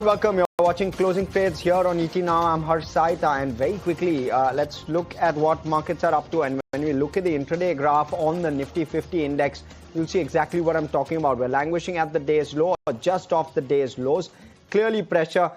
Welcome. You're watching Closing Trades here on ET Now. I'm Harsh Saita, and very quickly, let's look at what markets are up to. And when we look at the intraday graph on the Nifty 50 index, you'll see exactly what I'm talking about. We're languishing at the day's low or just off the day's lows. Clearly pressure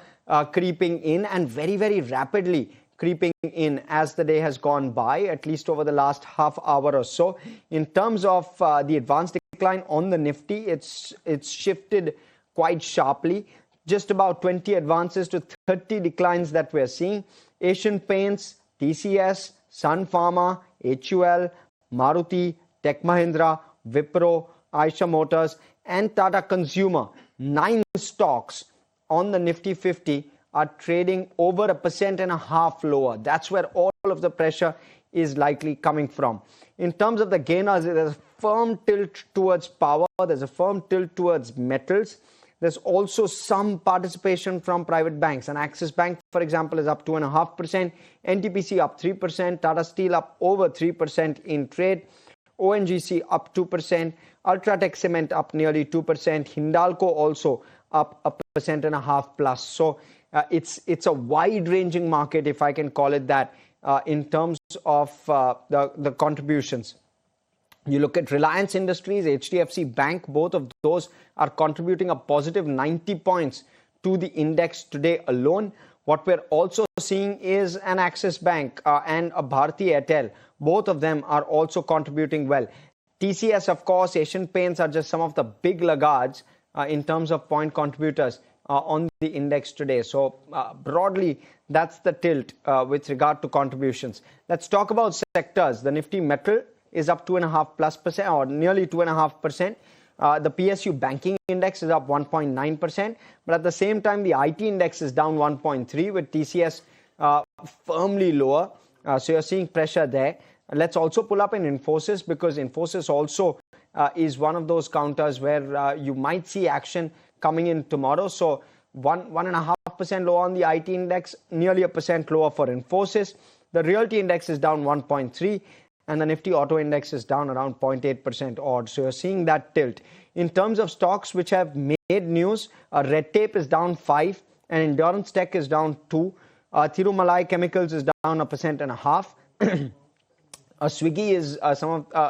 creeping in and very, very rapidly creeping in as the day has gone by, at least over the last half hour or so. In terms of the advanced decline on the Nifty, it's shifted quite sharply. Just about 20 advances to 30 declines that we're seeing. Asian Paints, TCS, Sun Pharma, HUL, Maruti, Tech Mahindra, Wipro, Eicher Motors, and Tata Consumer. 9 stocks on the Nifty 50 are trading over 1.5% lower. That's where all of the pressure is likely coming from. In terms of the gainers, there's a firm tilt towards power. There's a firm tilt towards metals. There's also some participation from private banks. And Axis Bank, for example, is up 2.5%. NTPC up 3%. Tata Steel up over 3% in trade. ONGC up 2%. Ultratech Cement up nearly 2%. Hindalco also up 1.5% plus. So it's a wide-ranging market, if I can call it that, in terms of the contributions. You look at Reliance Industries, HDFC Bank, both of those are contributing a positive 90 points to the index today alone. What we're also seeing is an Axis Bank and a Bharti Airtel. Both of them are also contributing well. TCS, of course, Asian Paints are just some of the big laggards in terms of point contributors on the index today. So broadly, that's the tilt with regard to contributions. Let's talk about sectors. The Nifty Metal is up 2.5% or nearly 2.5%. The PSU banking index is up 1.9%. But at the same time, the IT index is down 1.3% with TCS firmly lower. So you're seeing pressure there. Let's also pull up in Infosys, because Infosys also is one of those counters where you might see action coming in tomorrow. So 1.5% lower on the IT index, nearly 1% lower for Infosys. The Realty index is down 1.3%. And the Nifty Auto Index is down around 0.8% odd. So you're seeing that tilt. In terms of stocks which have made news, Red Tape is down 5%, and Endurance Tech is down 2%. Thirumalai Chemicals is down 1.5%. Swiggy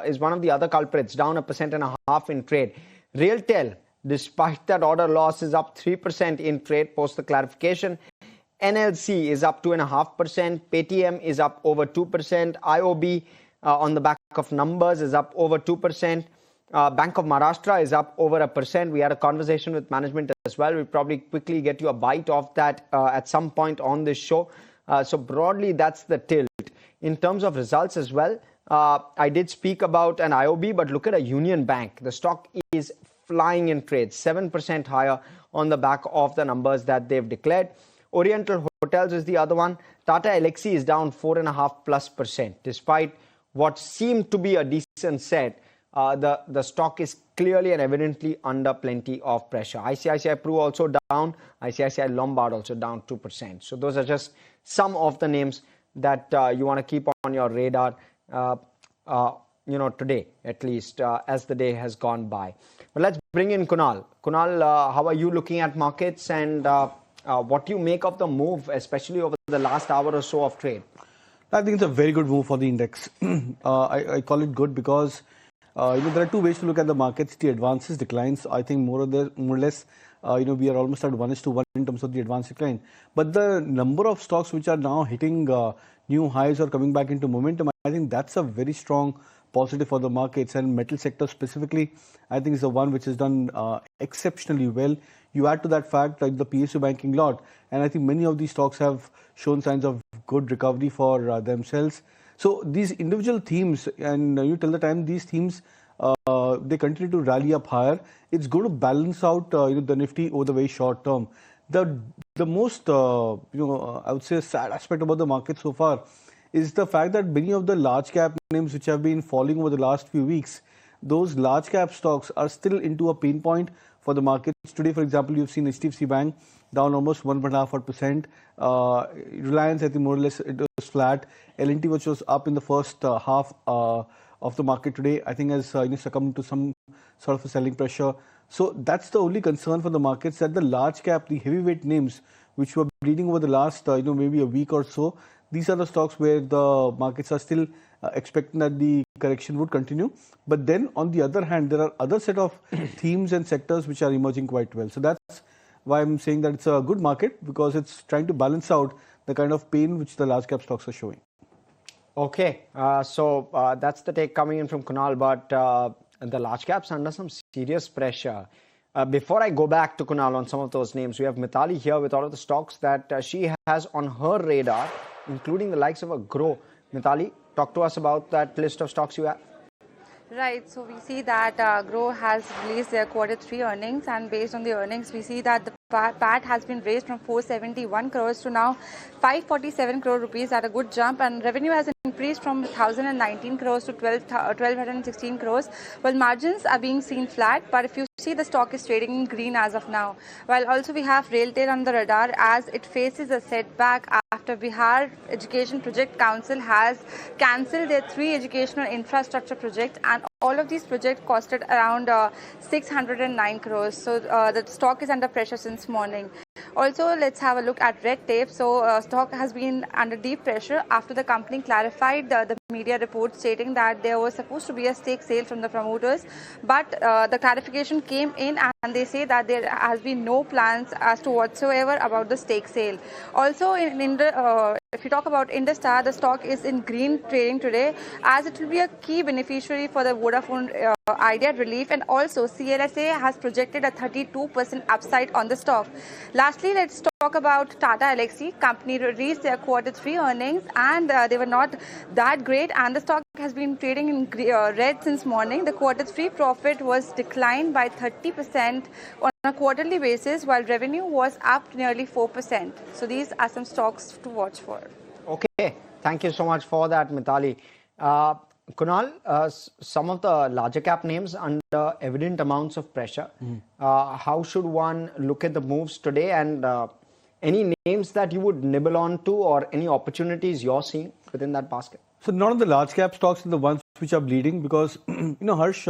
is one of the other culprits, down 1.5% in trade. Realtel, despite that order loss, is up 3% in trade post the clarification. NLC is up 2.5%. Paytm is up over 2%. IOB on the back of numbers is up over 2%. Bank of Maharashtra is up over 1%. We had a conversation with management as well. We'll probably quickly get you a bite of that at some point on this show. So broadly, that's the tilt. In terms of results as well, I did speak about an IOB, but look at a Union Bank. The stock is flying in trades, 7% higher on the back of the numbers that they've declared. Oriental Hotels is the other one. Tata Elxsi is down 4.5%+, despite what seemed to be a decent set. The stock is clearly and evidently under plenty of pressure. ICICI Pru also down. ICICI Lombard also down 2%. So those are just some of the names that you want to keep on your radar, today, at least, as the day has gone by. But let's bring in Kunal. Kunal, how are you looking at markets, and what do you make of the move, especially over the last hour or so of trade? I think it's a very good move for the index. I call it good because there are two ways to look at the markets. The advances, declines. I think more or less, we are almost at 1:1 in terms of the advance decline. But the number of stocks which are now hitting new highs or coming back into momentum, I think that's a very strong positive for the markets. And metal sector specifically, I think is the one which has done exceptionally well. You add to that fact like the PSU banking lot, and I think many of these stocks have shown signs of good recovery for themselves. So these individual themes, and till the time these themes they continue to rally up higher, it's going to balance out the Nifty over the very short term. The most I would say sad aspect about the market so far is the fact that many of the large cap names which have been falling over the last few weeks, those large cap stocks are still into a pain point for the markets. Today, for example, you've seen HDFC Bank down almost 1.5%. Reliance, I think more or less it was flat. L&T, which was up in the first half of the market today, I think has succumbed to some sort of a selling pressure. So that's the only concern for the markets, that the large cap, the heavyweight names, which were bleeding over the last, maybe a week or so, these are the stocks where the markets are still expecting that the correction would continue. But then on the other hand, there are other set of themes and sectors which are emerging quite well. So that's why I'm saying that it's a good market, because it's trying to balance out the kind of pain which the large cap stocks are showing. Okay, so that's the take coming in from Kunal, but the large caps under some serious pressure. Before I go back to Kunal on some of those names, we have Mithali here with all of the stocks that she has on her radar, including the likes of a Grow. Mithali, talk to us about that list of stocks you have. Right, so we see that Grow has released their Q3 earnings, and based on the earnings, we see that the PAT has been raised from 471 crores to now 547 crore rupees at a good jump, and revenue has increased from 1019 crores to 1216 crores. Well, margins are being seen flat, but if you see, the stock is trading in green as of now. While also we have Railtel on the radar as it faces a setback after Bihar Education Project Council has cancelled their 3 educational infrastructure projects, and all of these projects costed around 609 crores. So the stock is under pressure since morning. Also, let's have a look at red tape. So stock has been under deep pressure after the company clarified the media report stating that there was supposed to be a stake sale from the promoters, but the clarification came in and they say that there has been no plans as to whatsoever about the stake sale. Also, if you talk about Industar, the stock is in green trading today, as it will be a key beneficiary for the Vodafone Idea relief, and also CLSA has projected a 32% upside on the stock. Lastly, let's talk about Tata Elxsi. Company released their Q3 earnings, and they were not that great, and the stock has been trading in red since morning. The Q3 profit was declined by 30% on a quarterly basis, while revenue was up nearly 4%. So these are some stocks to watch for. Okay, thank you so much for that, Mithali. Kunal, some of the larger cap names under evident amounts of pressure. How should one look at the moves today, and any names that you would nibble on to, or any opportunities you're seeing within that basket? So none of the large cap stocks are the ones which are bleeding, because Harsh,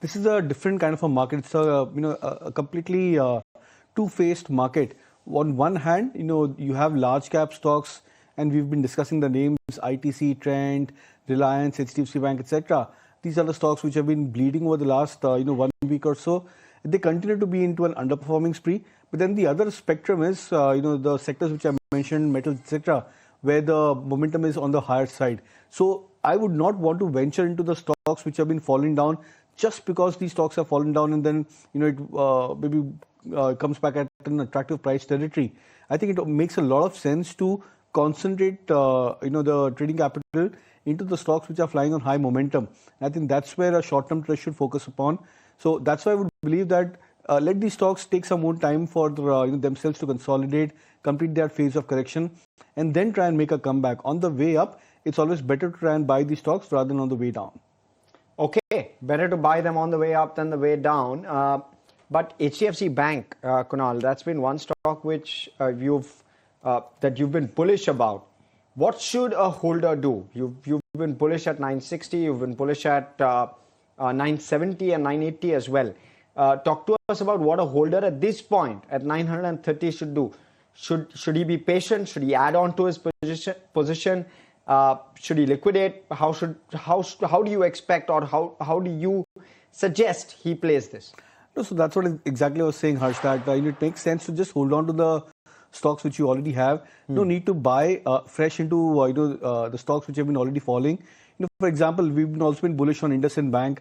this is a different kind of a market. It's a completely two-faced market. On one hand, you have large cap stocks, and we've been discussing the names ITC, Trent, Reliance, HDFC Bank, etc. These are the stocks which have been bleeding over the last 1 week or so. They continue to be into an underperforming spree. But then the other spectrum is the sectors which I mentioned, metals, etc., where the momentum is on the higher side. So I would not want to venture into the stocks which have been falling down just because these stocks have fallen down, and then it maybe comes back at an attractive price territory. I think it makes a lot of sense to concentrate the trading capital into the stocks which are flying on high momentum. I think that's where a short-term trade should focus upon. So that's why I would believe that let these stocks take some more time for themselves to consolidate, complete their phase of correction, and then try and make a comeback. On the way up, it's always better to try and buy these stocks rather than on the way down. Okay, better to buy them on the way up than the way down. But HDFC Bank, Kunal, that's been one stock which you've been bullish about. What should a holder do? You've been bullish at 960, you've been bullish at 970 and 980 as well. Talk to us about what a holder at this point at 930 should do. Should he be patient? Should he add on to his position? Should he liquidate? How do you expect, or how do you suggest he plays this? No, so that's what exactly I was saying, Harsh, that it makes sense to just hold on to the stocks which you already have. No need to buy fresh into the stocks which have been already falling. For example, we've also been bullish on IndusInd Bank,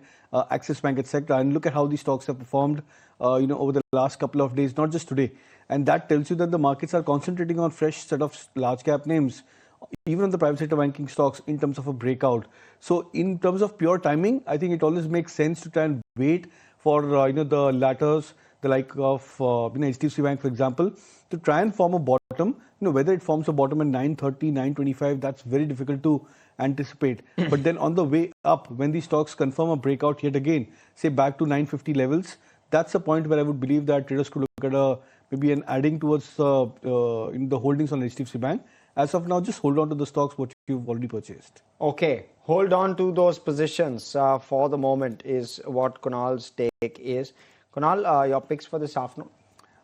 Axis Bank, etc. And look at how these stocks have performed over the last couple of days, not just today. And that tells you that the markets are concentrating on fresh set of large cap names, even on the private sector banking stocks, in terms of a breakout. So in terms of pure timing, I think it always makes sense to try and wait for the latters, the like of HDFC Bank, for example, to try and form a bottom. Whether it forms a bottom at 930, 925, that's very difficult to anticipate. But then on the way up, when these stocks confirm a breakout yet again, say back to 950 levels, that's a point where I would believe that traders could look at maybe an adding towards the holdings on HDFC Bank. As of now, just hold on to the stocks what you've already purchased. Okay, hold on to those positions for the moment is what Kunal's take is. Kunal, your picks for this afternoon?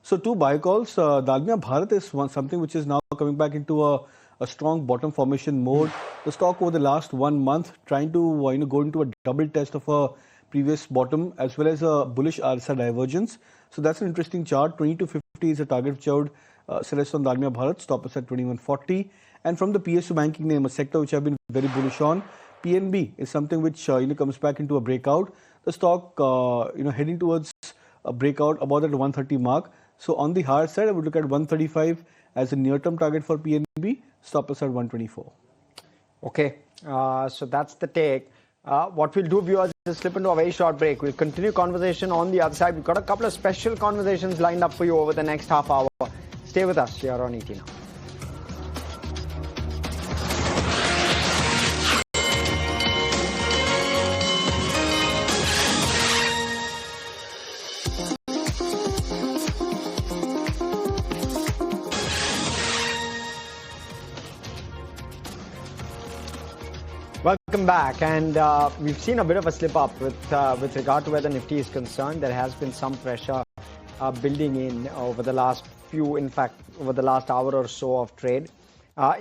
So two buy calls. Dalmia Bharat is something which is now coming back into a strong bottom formation mode. The stock over the last 1 month trying to go into a double test of a previous bottom as well as a bullish RSI divergence. So that's an interesting chart. 20 to 50 is a target which I would suggest on Dalmia Bharat. Stop us at 2140. And from the PSU banking name, a sector which I've been very bullish on, PNB is something which comes back into a breakout. The stock heading towards a breakout about that 130 mark. So on the higher side, I would look at 135 as a near-term target for PNB. Stop us at 124. Okay, so that's the take. What we'll do, viewers, is slip into a very short break. We'll continue conversation on the other side. We've got a couple of special conversations lined up for you over the next half hour. Stay with us here on ET Now. Welcome back, and we've seen a bit of a slip up with regard to where the Nifty is concerned. There has been some pressure building in over the last over the last hour or so of trade.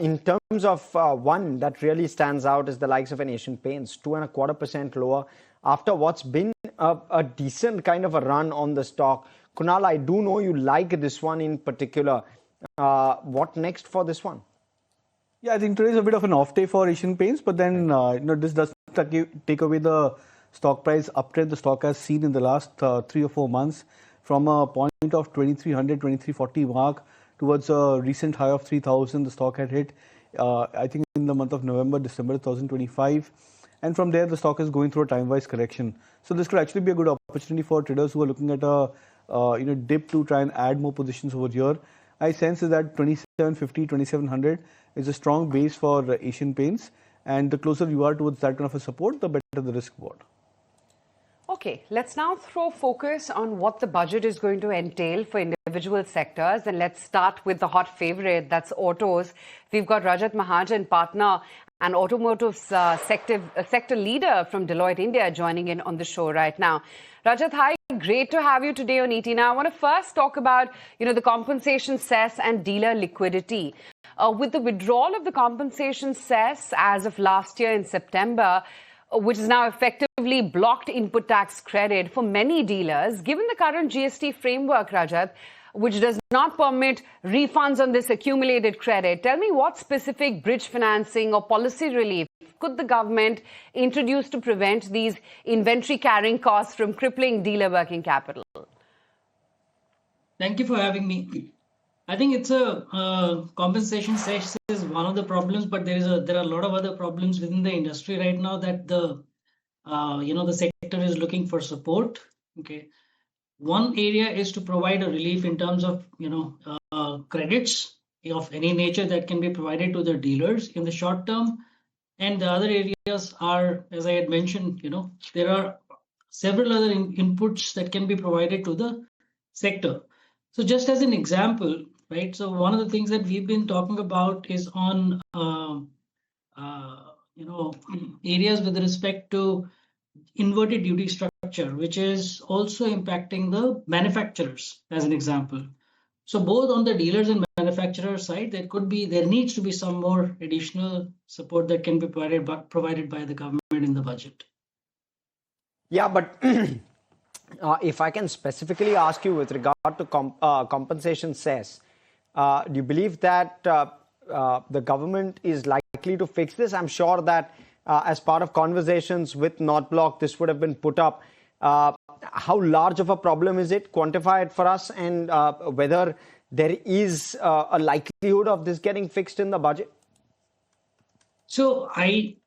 In terms of one that really stands out is the likes of an Asian Paints, 2.25% lower after what's been a decent kind of a run on the stock. Kunal, I do know you like this one in particular. What next for this one? Yeah, I think today is a bit of an off day for Asian Paints, but then this does take away the stock price uptrend the stock has seen in the last 3 or 4 months from a point of 2300, 2340 mark towards a recent high of 3000. The stock had hit, I think, in the month of November, December 2025. And from there, the stock is going through a time-wise correction. So this could actually be a good opportunity for traders who are looking at a dip to try and add more positions over here. I sense is that 2750, 2700 is a strong base for Asian Paints, and the closer you are towards that kind of a support, the better the risk reward. Okay, let's now throw focus on what the budget is going to entail for individual sectors, and let's start with the hot favorite, that's autos. We've got Rajat Mahajan, partner and automotive sector leader from Deloitte India, joining in on the show right now. Rajat, hi, great to have you today on ET Now. I want to first talk about, the compensation cess and dealer liquidity. With the withdrawal of the compensation cess as of last year in September, which is now effectively blocked input tax credit for many dealers, given the current GST framework, Rajat, which does not permit refunds on this accumulated credit, tell me what specific bridge financing or policy relief could the government introduce to prevent these inventory carrying costs from crippling dealer working capital? Thank you for having me. I think it's a compensation cess is one of the problems, but there are a lot of other problems within the industry right now that the sector is looking for support. Okay, one area is to provide a relief in terms of credits of any nature that can be provided to the dealers in the short term, and the other areas are, as I had mentioned, there are several other inputs that can be provided to the sector. So just as an example, right? So one of the things that we've been talking about is on, areas with respect to inverted duty structure, which is also impacting the manufacturers, as an example. So both on the dealers and manufacturer side, there needs to be some more additional support that can be provided by the government in the budget. Yeah, but if I can specifically ask you with regard to compensation cess, do you believe that the government is likely to fix this? I'm sure that as part of conversations with North Block, this would have been put up. How large of a problem is it? Quantify it for us, and whether there is a likelihood of this getting fixed in the budget. So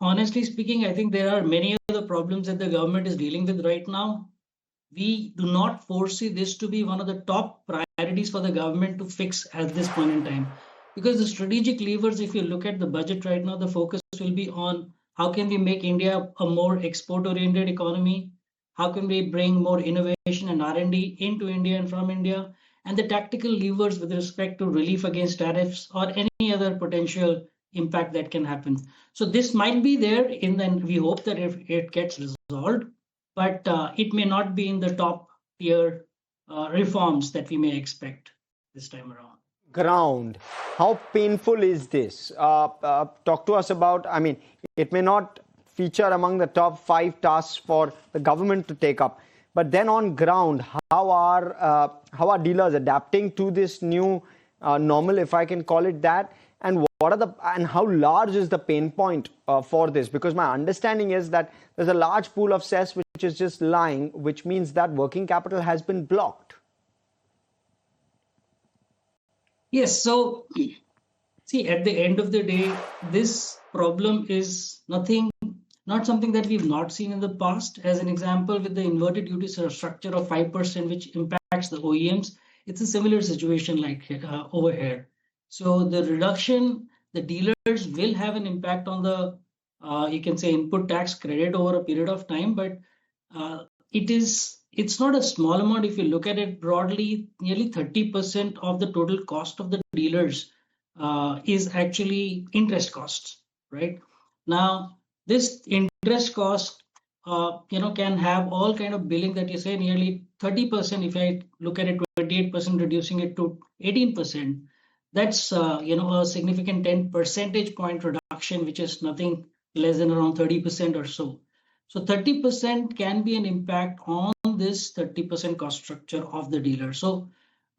honestly speaking, I think there are many other problems that the government is dealing with right now. We do not foresee this to be one of the top priorities for the government to fix at this point in time. Because the strategic levers, if you look at the budget right now, the focus will be on how can we make India a more export-oriented economy? How can we bring more innovation and R&D into India and from India? And the tactical levers with respect to relief against tariffs or any other potential impact that can happen. So this might be there, and we hope that it gets resolved, but it may not be in the top tier reforms that we may expect this time around. Ground. How painful is this? Talk to us about, I mean, it may not feature among the top 5 tasks for the government to take up, but then on ground, how are dealers adapting to this new normal, if I can call it that? And how large is the pain point for this? Because my understanding is that there's a large pool of cess which is just lying, which means that working capital has been blocked. Yes, so see, at the end of the day, this problem is not something that we've not seen in the past. As an example, with the inverted duty structure of 5%, which impacts the OEMs, it's a similar situation like over here. So the reduction, the dealers will have an impact on the, you can say, input tax credit over a period of time, but it's not a small amount. If you look at it broadly, nearly 30% of the total cost of the dealers is actually interest costs, right? Now, this interest cost, can have all kind of billing that you say nearly 30%. If I look at it, 28%, reducing it to 18%, that's a significant 10 percentage point reduction, which is nothing less than around 30% or so. So 30% can be an impact on this 30% cost structure of the dealer. So,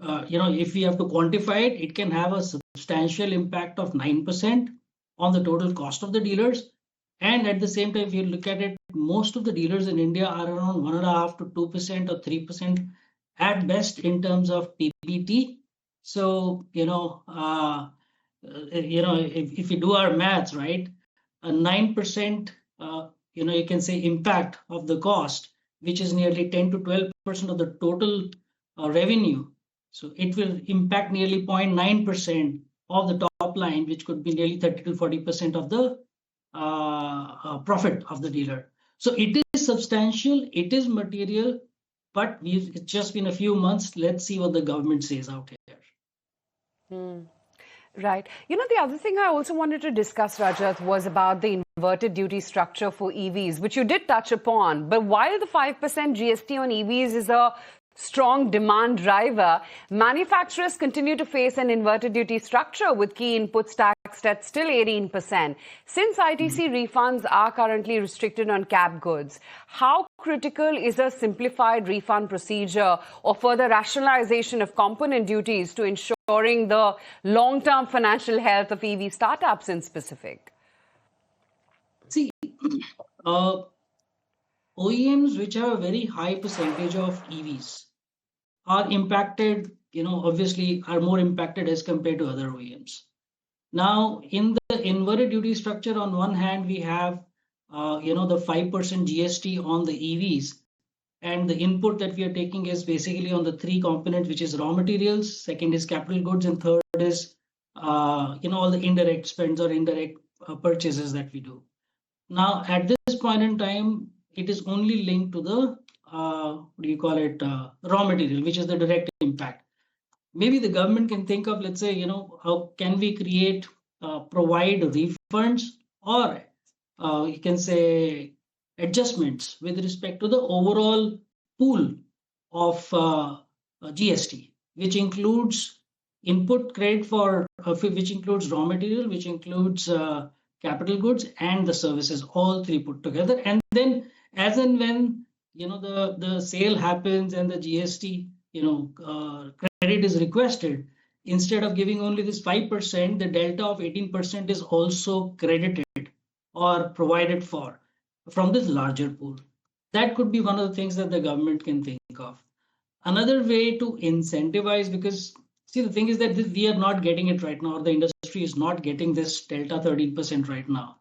if we have to quantify it, it can have a substantial impact of 9% on the total cost of the dealers. And at the same time, if you look at it, most of the dealers in India are around 1.5% to 2% or 3% at best in terms of PBT. So, if you do our maths, right, a 9%, you can say impact of the cost, which is nearly 10 to 12% of the total revenue. So it will impact nearly 0.9% of the top line, which could be nearly 30 to 40% of the profit of the dealer. So it is substantial, it is material, but it's just been a few months. Let's see what the government says out here. Right. The other thing I also wanted to discuss, Rajat, was about the inverted duty structure for EVs, which you did touch upon. But while the 5% GST on EVs is a strong demand driver, manufacturers continue to face an inverted duty structure with key inputs taxed at still 18%. Since ITC refunds are currently restricted on cap goods, how critical is a simplified refund procedure or further rationalization of component duties to ensuring the long-term financial health of EV startups in specific? See, OEMs which have a very high percentage of EVs are impacted, obviously are more impacted as compared to other OEMs. Now, in the inverted duty structure, on one hand, we have, the 5% GST on the EVs. And the input that we are taking is basically on the 3 components, which is raw materials, second is capital goods, and third is, all the indirect spends or indirect purchases that we do. Now, at this point in time, it is only linked to the, raw material, which is the direct impact. Maybe the government can think of, let's say, how can we provide refunds or you can say adjustments with respect to the overall pool of GST, which includes input credit for, which includes raw material, which includes capital goods and the services, all 3 put together. And then as and when, the sale happens and the GST, credit is requested, instead of giving only this 5%, the delta of 18% is also credited or provided for from this larger pool. That could be one of the things that the government can think of. Another way to incentivize, because see, the thing is that we are not getting it right now, or the industry is not getting this delta 13% right now.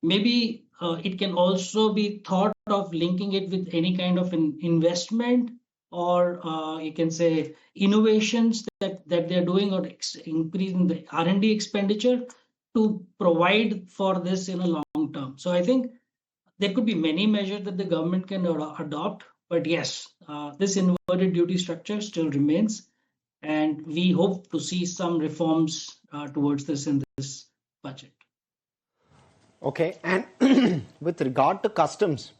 Maybe it can also be thought of linking it with any kind of an investment or you can say innovations that they're doing, or increasing the R&D expenditure to provide for this in a long term. So I think there could be many measures that the government can adopt, but yes, this inverted duty structure still remains, and we hope to see some reforms towards this in this budget. Okay, and with regard to customs,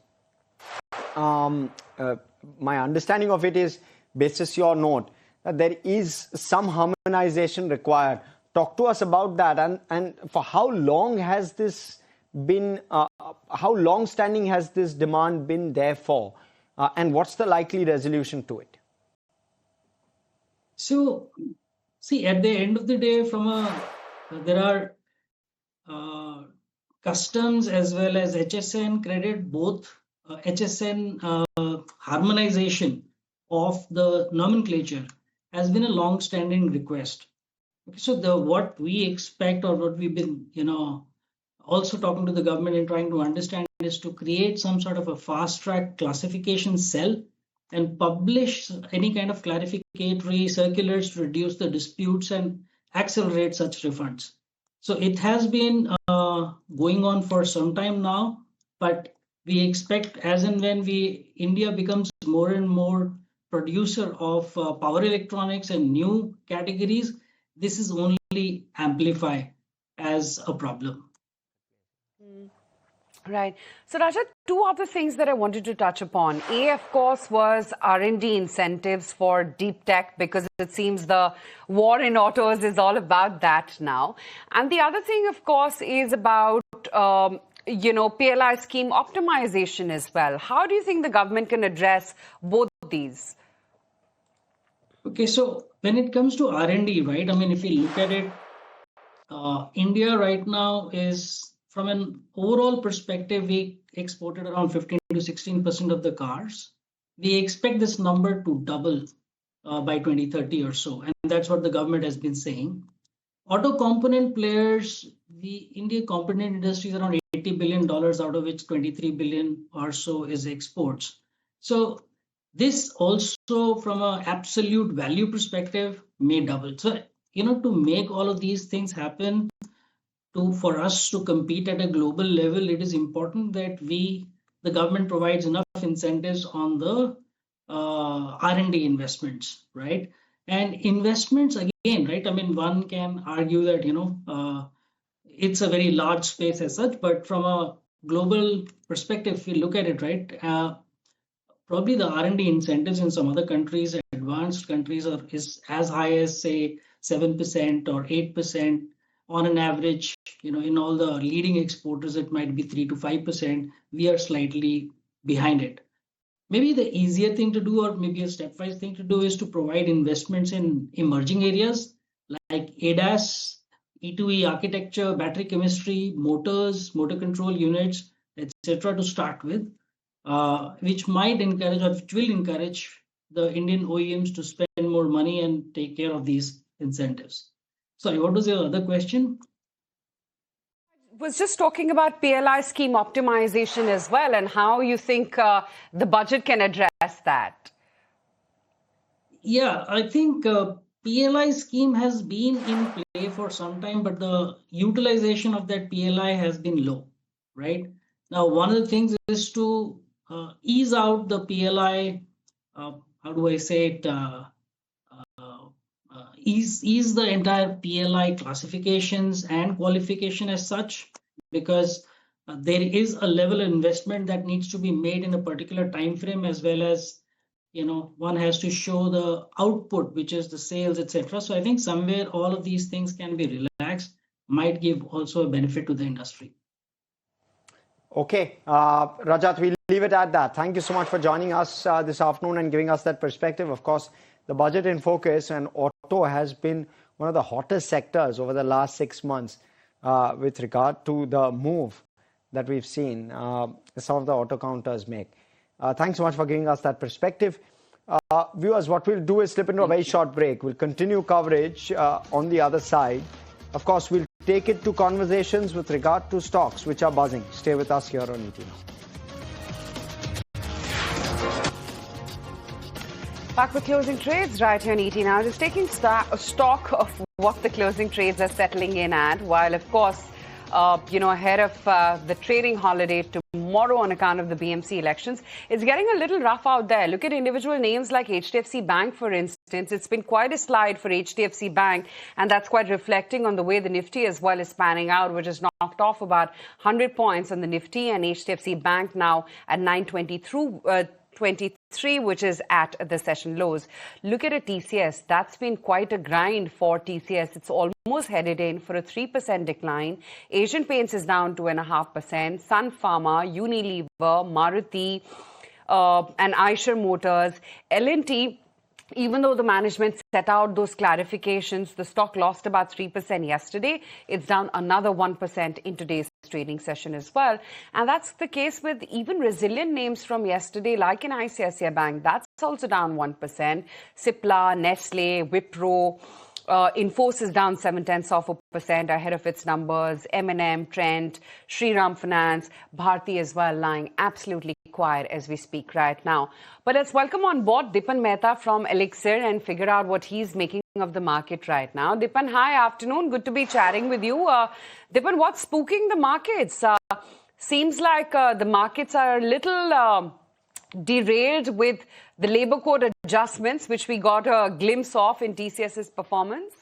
my understanding of it is basis your note, that there is some harmonization required. Talk to us about that, and for how long has this been, how long standing has this demand been there for, and what's the likely resolution to it? So, see, at the end of the day, there are customs as well as HSN credit, both HSN harmonization of the nomenclature has been a long-standing request. Okay, so what we expect, or what we've been, also talking to the government and trying to understand, is to create some sort of a fast-track classification cell and publish any kind of clarificatory circulars to reduce the disputes and accelerate such refunds. So it has been going on for some time now, but we expect, as and when India becomes more and more producer of power electronics and new categories, this is only amplify as a problem. Right. So, Rajat, two other things that I wanted to touch upon. A, of course, was R&D incentives for deep tech, because it seems the war in autos is all about that now. And the other thing, of course, is about, PLI scheme optimization as well. How do you think the government can address both these? Okay, so when it comes to R&D, right, I mean, if you look at it, India right now is, from an overall perspective, we exported around 15 to 16% of the cars. We expect this number to double by 2030 or so, and that's what the government has been saying. Auto component players, the India component industry is around $80 billion, out of which 23 billion or so is exports. So this also, from an absolute value perspective, may double. So, to make all of these things happen, for us to compete at a global level, it is important that the government provides enough incentives on the R&D investments, right? And investments, again, right? I mean, one can argue that, it's a very large space as such, but from a global perspective, if you look at it, right, probably the R&D incentives in some other countries, advanced countries, is as high as, say, 7% or 8%. On an average, in all the leading exporters, it might be 3 to 5%. We are slightly behind it. Maybe the easier thing to do, or maybe a stepwise thing to do, is to provide investments in emerging areas like ADAS, E2E architecture, battery chemistry, motors, motor control units, etc. to start with, which might encourage, or which will encourage, the Indian OEMs to spend more money and take care of these incentives. Sorry, what was your other question? I was just talking about PLI scheme optimization as well, and how you think the budget can address that. Yeah, I think PLI scheme has been in play for some time, but the utilization of that PLI has been low, right? Now, one of the things is to ease out the PLI, how do I say it, ease the entire PLI classifications and qualification as such, because there is a level of investment that needs to be made in a particular time frame, as well as, one has to show the output, which is the sales, etc. So I think somewhere all of these things can be relaxed, might give also a benefit to the industry. Okay, Rajat, we'll leave it at that. Thank you so much for joining us this afternoon and giving us that perspective. Of course, the budget in focus, and auto has been one of the hottest sectors over the last 6 months with regard to the move that we've seen some of the auto counters make. Thanks so much for giving us that perspective. Viewers, what we'll do is slip into a very short break. We'll continue coverage on the other side. Of course, we'll take it to conversations with regard to stocks which are buzzing. Stay with us here on ET Now. Back with closing trades right here on ET Now. Just taking stock of what the closing trades are settling in at, while of course, ahead of the trading holiday tomorrow on account of the BMC elections, it's getting a little rough out there. Look at individual names like HDFC Bank, for instance. It's been quite a slide for HDFC Bank, and that's quite reflecting on the way the Nifty as well is panning out, which has knocked off about 100 points on the Nifty, and HDFC Bank now at 920 through 23. which is at the session lows. Look at a TCS. That's been quite a grind for TCS. It's almost headed in for a 3% decline. Asian Paints is down 2.5%. Sun Pharma, Unilever, Maruti, and Eicher Motors, L&T. Even though the management set out those clarifications, the stock lost about 3% yesterday. It's down another 1% in today's trading session as well. And that's the case with even resilient names from yesterday, like in ICICI Bank. That's also down 1%. Cipla, Nestle, Wipro. Infosys down 0.7% ahead of its numbers. M&M, Trent, Shriram Finance, Bharti as well, lying absolutely quiet as we speak right now. But let's welcome on board Dipan Mehta from Elixir and figure out what he's making of the market right now. Dipan, hi, afternoon. Good to be chatting with you. Dipan, what's spooking the markets? Seems like the markets are a little derailed with the labor code adjustments, which we got a glimpse of in TCS's performance.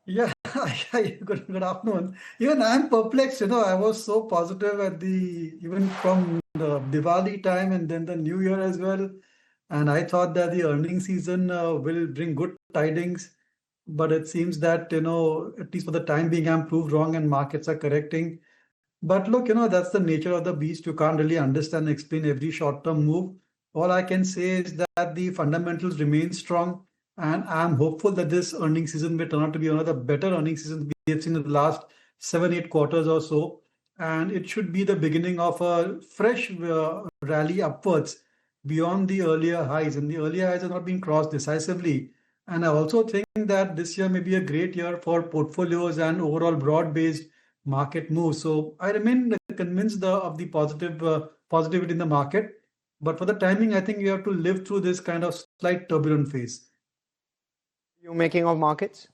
Yeah, good afternoon. Even I'm perplexed, I was so positive even from the Diwali time and then the New Year as well. And I thought that the earnings season will bring good tidings. But it seems that, at least for the time being, I'm proved wrong and markets are correcting. But look, that's the nature of the beast. You can't really understand and explain every short-term move. All I can say is that the fundamentals remain strong. And I'm hopeful that this earnings season may turn out to be one of the better earnings seasons we have seen in the last 7-8 quarters or so. And it should be the beginning of a fresh rally upwards beyond the earlier highs. And the earlier highs are not being crossed decisively. And I also think that this year may be a great year for portfolios and overall broad-based market moves. So I remain convinced of the positivity in the market. But for the timing, I think you have to live through this kind of slight turbulent phase. You making of markets?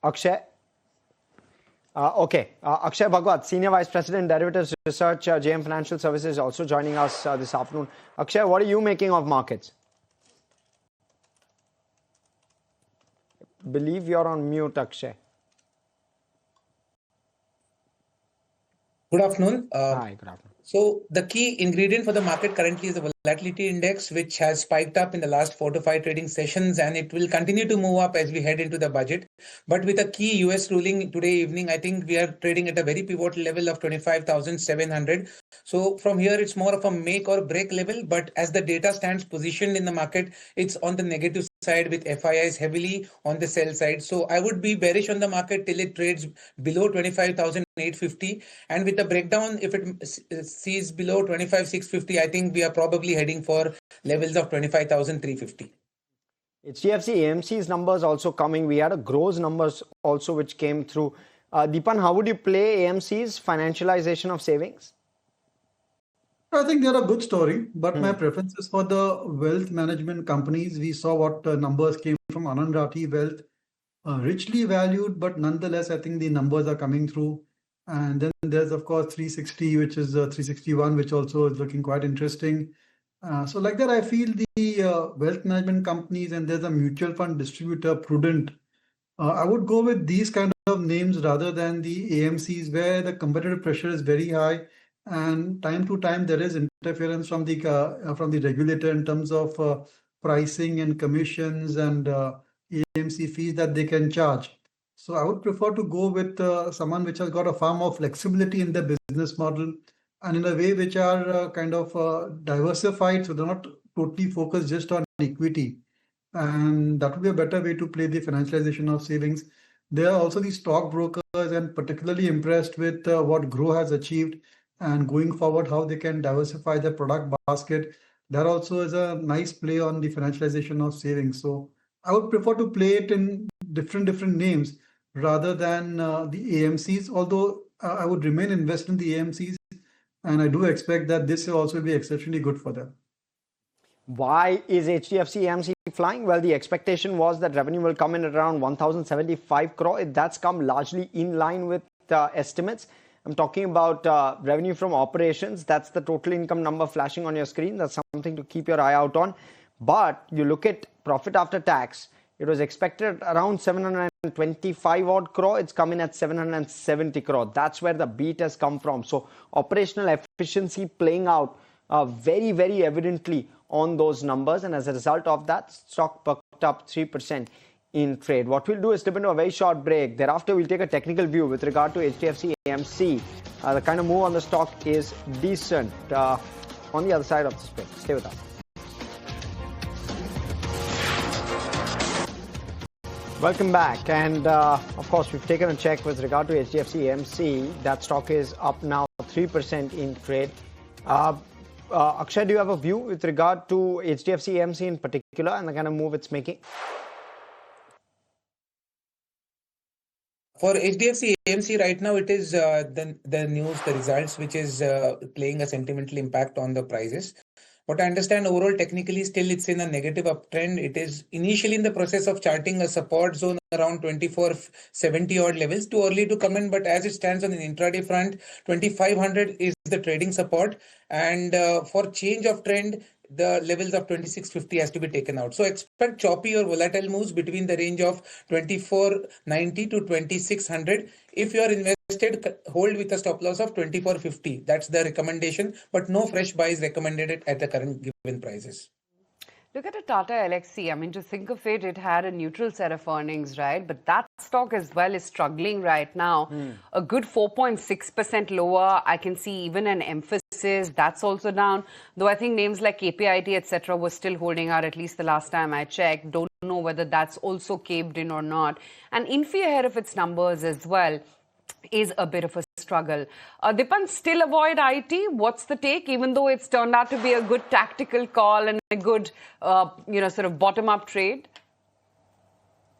Akshay? Okay. Akshay Bhagwat, Senior Vice President, Derivatives Research, JM Financial Services, also joining us this afternoon. Akshay, what are you making of markets? Believe you're on mute, Akshay. Good afternoon. Hi, good afternoon. So the key ingredient for the market currently is the volatility index, which has spiked up in the last 4 to 5 trading sessions, and it will continue to move up as we head into the budget. But with a key US ruling today evening, I think we are trading at a very pivotal level of 25,700. So from here, it's more of a make or break level. But as the data stands positioned in the market, it's on the negative side with FIIs heavily on the sell side. So I would be bearish on the market till it trades below 25,850. And with the breakdown, if it sees below 25,650, I think we are probably heading for levels of 25,350. HDFC AMC's numbers also coming. We had a gross numbers also which came through. Dipan, how would you play AMC's financialization of savings? I think they're a good story, but my preference is for the wealth management companies. We saw what numbers came from Anand Rathi Wealth, richly valued, but nonetheless, I think the numbers are coming through. And then there's, of course, 360, which is 361, which also is looking quite interesting. So like that, I feel the wealth management companies and there's a mutual fund distributor, Prudent. I would go with these kind of names rather than the AMCs where the competitive pressure is very high. And time to time, there is interference from the regulator in terms of pricing and commissions and AMC fees that they can charge. So I would prefer to go with someone which has got a far more flexibility in their business model and in a way which are kind of diversified. So they're not totally focused just on equity. And that would be a better way to play the financialization of savings. There are also the stockbrokers, and particularly impressed with what Grow has achieved and going forward, how they can diversify their product basket. That also is a nice play on the financialization of savings. So I would prefer to play it in different names rather than the AMCs, although I would remain invested in the AMCs. And I do expect that this will also be exceptionally good for them. Why is HDFC AMC flying? Well, the expectation was that revenue will come in at around 1,075 crore. That's come largely in line with estimates. I'm talking about revenue from operations. That's the total income number flashing on your screen. That's something to keep your eye out on. But you look at profit after tax, it was expected around 700 725 odd crore. It's come in at 770 crore. That's where the beat has come from. So operational efficiency playing out very, very evidently on those numbers. And as a result of that, stock perked up 3% in trade. What we'll do is dip into a very short break. Thereafter, we'll take a technical view with regard to HDFC AMC. The kind of move on the stock is decent. On the other side of this break. Stay with us. Welcome back. And of course, we've taken a check with regard to HDFC AMC. That stock is up now 3% in trade. Akshay, do you have a view with regard to HDFC AMC in particular and the kind of move it's making? For HDFC AMC right now, it is the news, the results, which is playing a sentimental impact on the prices. What I understand overall, technically, still it's in a negative uptrend. It is initially in the process of charting a support zone around 2470 odd levels. Too early to comment, but as it stands on an intraday front, 2500 is the trading support. And for change of trend, the levels of 2650 has to be taken out. So expect choppy or volatile moves between the range of 2490 to 2600. If you are invested, hold with a stop loss of 2450. That's the recommendation, but no fresh buys recommended at the current given prices. Look at a Tata Elxsi. I mean, to think of it, it had a neutral set of earnings, right? But that stock as well is struggling right now. A good 4.6% lower. I can see even an Emphasis, that's also down. Though I think names like KPIT, etc. were still holding out, at least the last time I checked. Don't know whether that's also caved in or not. And Infi ahead of its numbers as well is a bit of a struggle. Dipan, still avoid IT. What's the take? Even though it's turned out to be a good tactical call and a good, sort of bottom-up trade?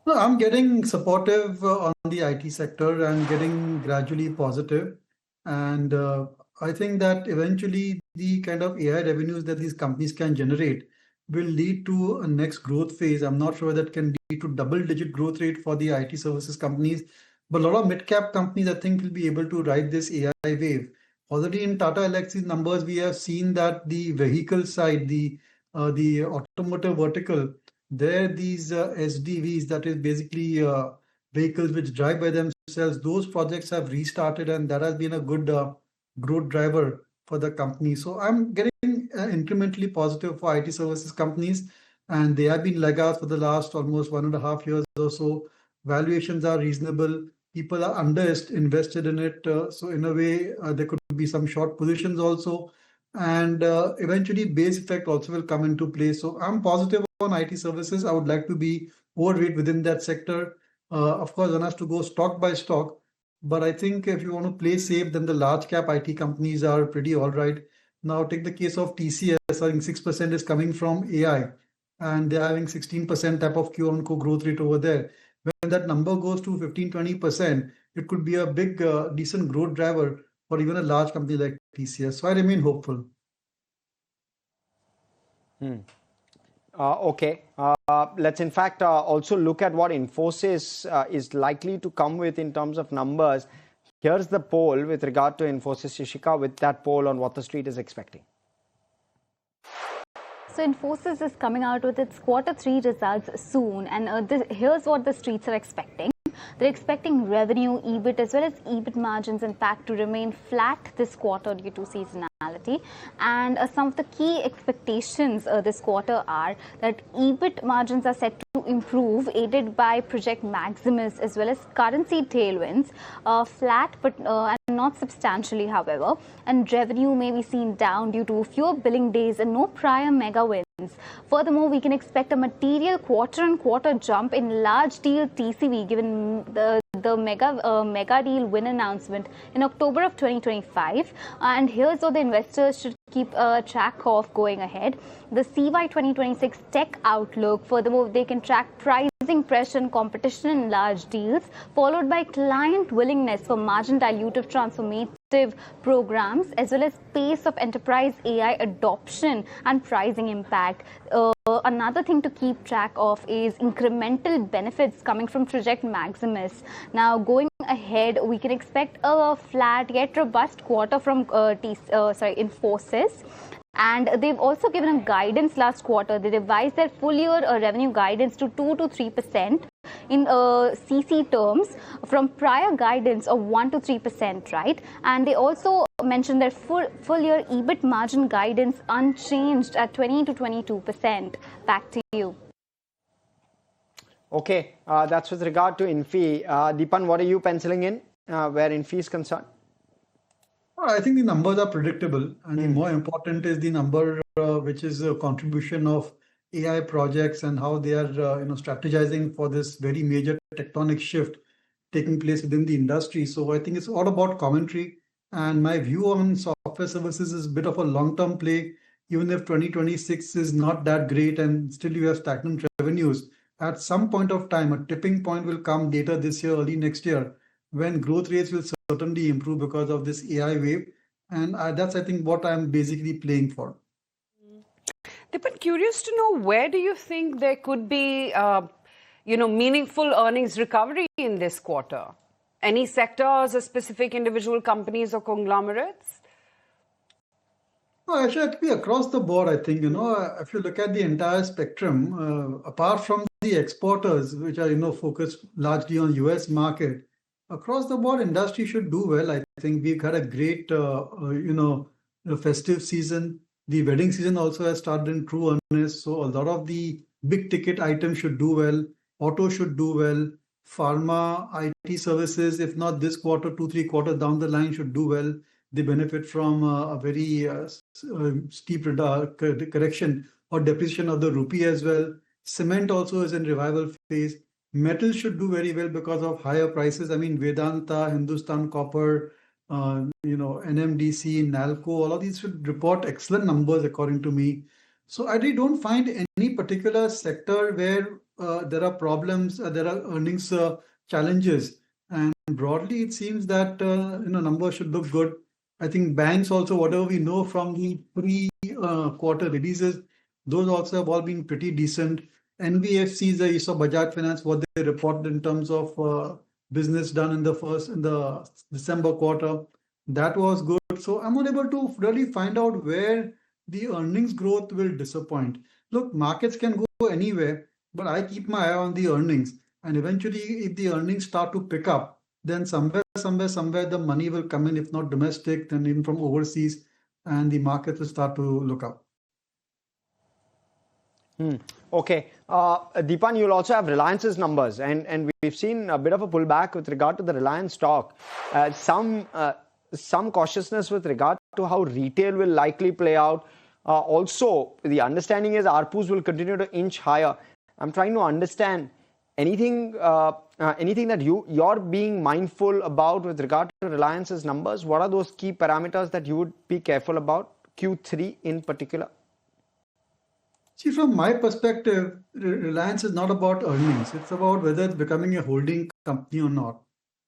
No, I'm getting supportive on the IT sector and getting gradually positive. And I think that eventually the kind of AI revenues that these companies can generate will lead to a next growth phase. I'm not sure that can lead to double-digit growth rate for the IT services companies. But a lot of mid-cap companies, I think, will be able to ride this AI wave. Already in Tata Elxsi's numbers, we have seen that the vehicle side, the automotive vertical, there these SDVs, that is basically vehicles which drive by themselves, those projects have restarted, and that has been a good growth driver for the company. So I'm getting incrementally positive for IT services companies, and they have been laggards for the last almost 1.5 years or so. Valuations are reasonable. People are invested in it. So in a way, there could be some short positions also. And eventually base effect also will come into play. So I'm positive on IT services. I would like to be overweight within that sector. Of course, one has to go stock by stock. But I think if you want to play safe, then the large cap IT companies are pretty all right. Now take the case of TCS. I think 6% is coming from AI. And they're having 16% type of Q-on-Q growth rate over there. When that number goes to 15-20%, it could be a big, decent growth driver for even a large company like TCS. So I remain hopeful. Okay. Let's in fact also look at what Infosys is likely to come with in terms of numbers. Here's the poll with regard to Infosys. Shishika, with that poll on what the street is expecting. So Infosys is coming out with its Q3 results soon, and here's what the streets are expecting. They're expecting revenue, EBIT, as well as EBIT margins in fact to remain flat this quarter due to seasonality. And some of the key expectations this quarter are that EBIT margins are set to improve, aided by Project Maximus as well as currency tailwinds, flat but and not substantially, however. And revenue may be seen down due to fewer billing days and no prior mega wins. Furthermore, we can expect a material quarter-on-quarter jump in large deal TCV given the mega deal win announcement in October of 2025. And here's what the investors should keep track of going ahead. The CY 2026 tech outlook. Furthermore, they can track pricing pressure and competition in large deals, followed by client willingness for margin dilutive transformative programs, as well as pace of enterprise AI adoption and pricing impact. Another thing to keep track of is incremental benefits coming from Project Maximus. Now, going ahead, we can expect a flat yet robust quarter from Infosys. And they've also given a guidance last quarter. They revised their full year revenue guidance to 2 to 3% in CC terms from prior guidance of 1 to 3%, right? And they also mentioned their full year EBIT margin guidance unchanged at 20 to 22%. Back to you. Okay, that's with regard to Infi. Deepan, what are you penciling in where Infi is concerned? I think the numbers are predictable, and the more important is the number which is a contribution of AI projects and how they are strategizing for this very major tectonic shift taking place within the industry. So I think it's all about commentary, and my view on software services is a bit of a long-term play. Even if 2026 is not that great and still you have stagnant revenues, at some point of time, a tipping point will come later this year, early next year, when growth rates will certainly improve because of this AI wave. And that's, I think, what I'm basically playing for. Dipan, curious to know, where do you think there could be, meaningful earnings recovery in this quarter? Any sectors or specific individual companies or conglomerates? No, actually, it could be across the board, I think. If you look at the entire spectrum, apart from the exporters, which are, focused largely on US market, across the board, industry should do well. I think we've had a great, festive season. The wedding season also has started in true earnest. So a lot of the big ticket items should do well. Auto should do well. Pharma, IT services, if not this quarter, 2-3 quarters down the line, should do well. They benefit from a very steep correction or depreciation of the rupee as well. Cement also is in revival phase. Metal should do very well because of higher prices. I mean, Vedanta, Hindustan Copper, NMDC, Nalco, all of these should report excellent numbers according to me. So I really don't find any particular sector where there are problems, there are earnings challenges. And broadly, it seems that numbers should look good. I think banks also, whatever we know from the pre-quarter releases, those also have all been pretty decent. NBFCs, you saw Bajaj Finance, what they reported in terms of business done in the December quarter. That was good. So I'm not able to really find out where the earnings growth will disappoint. Look, markets can go anywhere, but I keep my eye on the earnings. And eventually, if the earnings start to pick up, then somewhere the money will come in, if not domestic, then even from overseas, and the market will start to look up. Okay. Deepan, you'll also have Reliance's numbers, and we've seen a bit of a pullback with regard to the Reliance stock. Some cautiousness with regard to how retail will likely play out. Also, the understanding is ARPUs will continue to inch higher. I'm trying to understand anything that you're being mindful about with regard to Reliance's numbers. What are those key parameters that you would be careful about, Q3 in particular? See, from my perspective, Reliance is not about earnings. It's about whether it's becoming a holding company or not.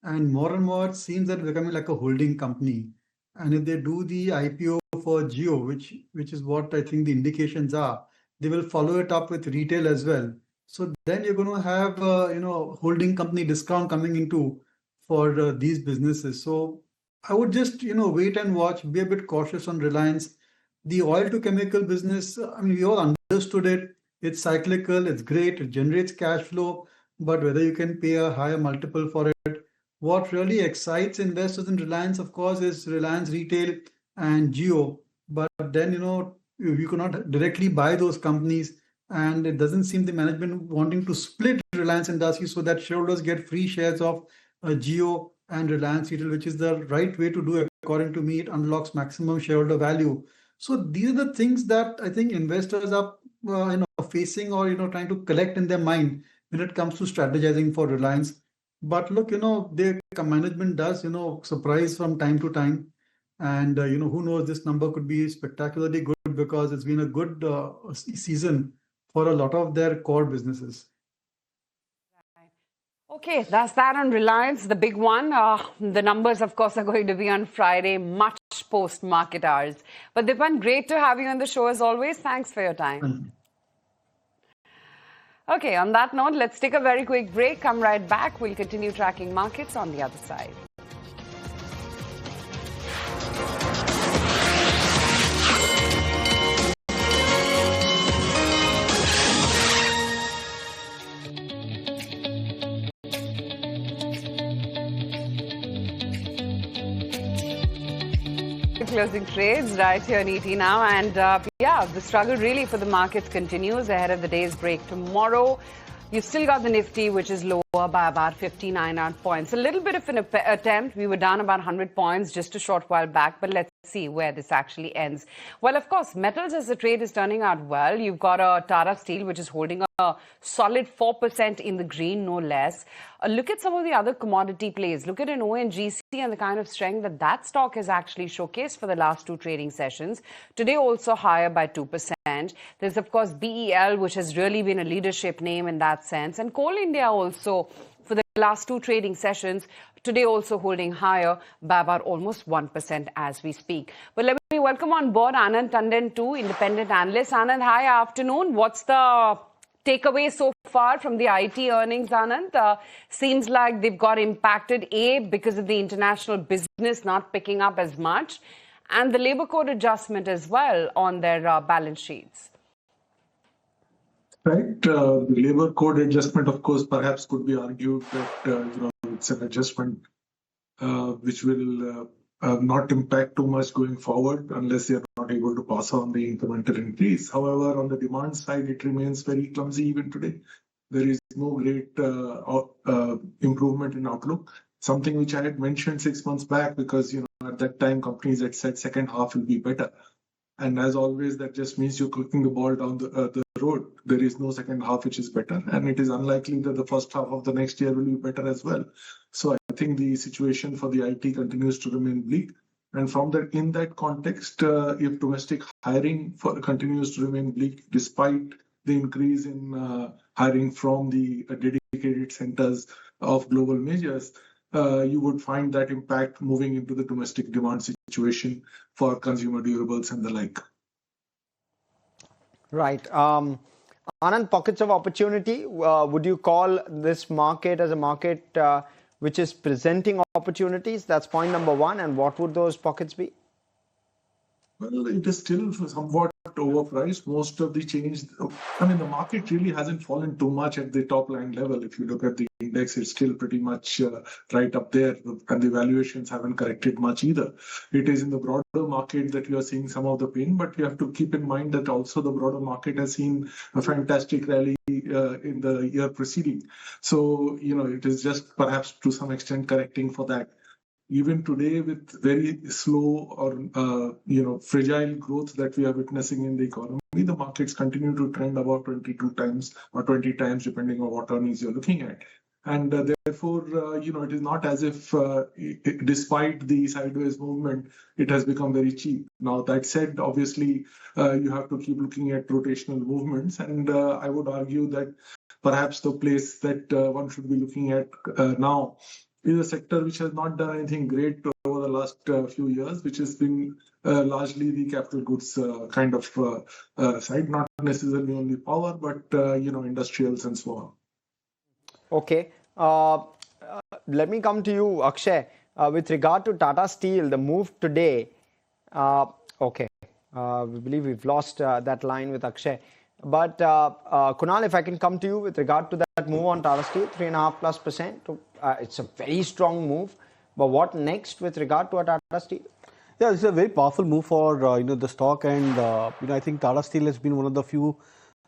And more, it seems that it's becoming like a holding company. And if they do the IPO for Jio, which is what I think the indications are, they will follow it up with retail as well. So then you're going to have, holding company discount coming into for these businesses. So I would just, wait and watch, be a bit cautious on Reliance. The oil to chemical business, I mean, we all understood it. It's cyclical, it's great, it generates cash flow, but whether you can pay a higher multiple for it. What really excites investors in Reliance, of course, is Reliance Retail and Jio. But then, you cannot directly buy those companies. And it doesn't seem the management wanting to split Reliance Industries so that shareholders get free shares of Jio and Reliance Retail, which is the right way to do it. According to me, it unlocks maximum shareholder value. So these are the things that I think investors are facing or trying to collect in their mind when it comes to strategizing for Reliance. But look, their management does surprise from time to time, and who knows, this number could be spectacularly good because it's been a good season for a lot of their core businesses. Okay, that's that on Reliance, the big one. The numbers, of course, are going to be on Friday, much post-market hours. But Dipan, great to have you on the show as always. Thanks for your time. Okay, on that note, let's take a very quick break. Come right back. We'll continue tracking markets on the other side. closing trades right here in ET now. And yeah, the struggle really for the markets continues ahead of the day's break tomorrow. You've still got the Nifty, which is lower by about 59 odd points. A little bit of an attempt. We were down about 100 points just a short while back, but let's see where this actually ends. Well, of course, metals as the trade is turning out well. You've got a Tata Steel, which is holding a solid 4% in the green, no less. Look at some of the other commodity plays. Look at an ONGC and the kind of strength that that stock has actually showcased for the last two trading sessions. Today also higher by 2%. There's, of course, BEL, which has really been a leadership name in that sense. And Coal India also, for the last two trading sessions, today also holding higher by about almost 1% as we speak. But let me welcome on board Anand Tandon too, independent analyst. Anand, hi, afternoon. What's the takeaway so far from the IT earnings, Anand? Seems like they've got impacted, A, because of the international business not picking up as much, and the labor code adjustment as well on their balance sheets. Right. The labor code adjustment, of course, perhaps could be argued that it's an adjustment which will not impact too much going forward unless they are not able to pass on the incremental increase. However, on the demand side, it remains very clumsy even today. There is no great improvement in outlook. Something which I had mentioned 6 months back, because at that time companies had said second half will be better. And as always, that just means you're kicking the ball down the road. There is no second half which is better, and it is unlikely that the first half of the next year will be better as well. So I think the situation for the IT continues to remain bleak. And from that, in that context, if domestic hiring continues to remain bleak, despite the increase in hiring from the dedicated centers of global majors, you would find that impact moving into the domestic demand situation for consumer durables and the like. Right. Anand, pockets of opportunity. Would you call this market as a market which is presenting opportunities? That's point number one. And what would those pockets be? Well, it is still somewhat overpriced. Most of the change, the market really hasn't fallen too much at the top line level. If you look at the index, it's still pretty much right up there, and the valuations haven't corrected much either. It is in the broader market that you are seeing some of the pain, but you have to keep in mind that also the broader market has seen a fantastic rally in the year preceding. So, it is just perhaps to some extent correcting for that. Even today, with very slow or fragile growth that we are witnessing in the economy, the markets continue to trend about 22 times or 20 times, depending on what earnings you're looking at. And therefore, it is not as if, despite the sideways movement, it has become very cheap. Now, that said, obviously, you have to keep looking at rotational movements. And I would argue that perhaps the place that one should be looking at now is a sector which has not done anything great over the last few years, which has been largely the capital goods kind of side, not necessarily only power, but industrials and so on. Okay. Let me come to you, Akshay. With regard to Tata Steel, the move today. Okay. We believe we've lost that line with Akshay. But Kunal, if I can come to you with regard to that move on Tata Steel, 3.5%+. It's a very strong move. But what next with regard to a Tata Steel? Yeah, it's a very powerful move for the stock, and I think Tata Steel has been one of the few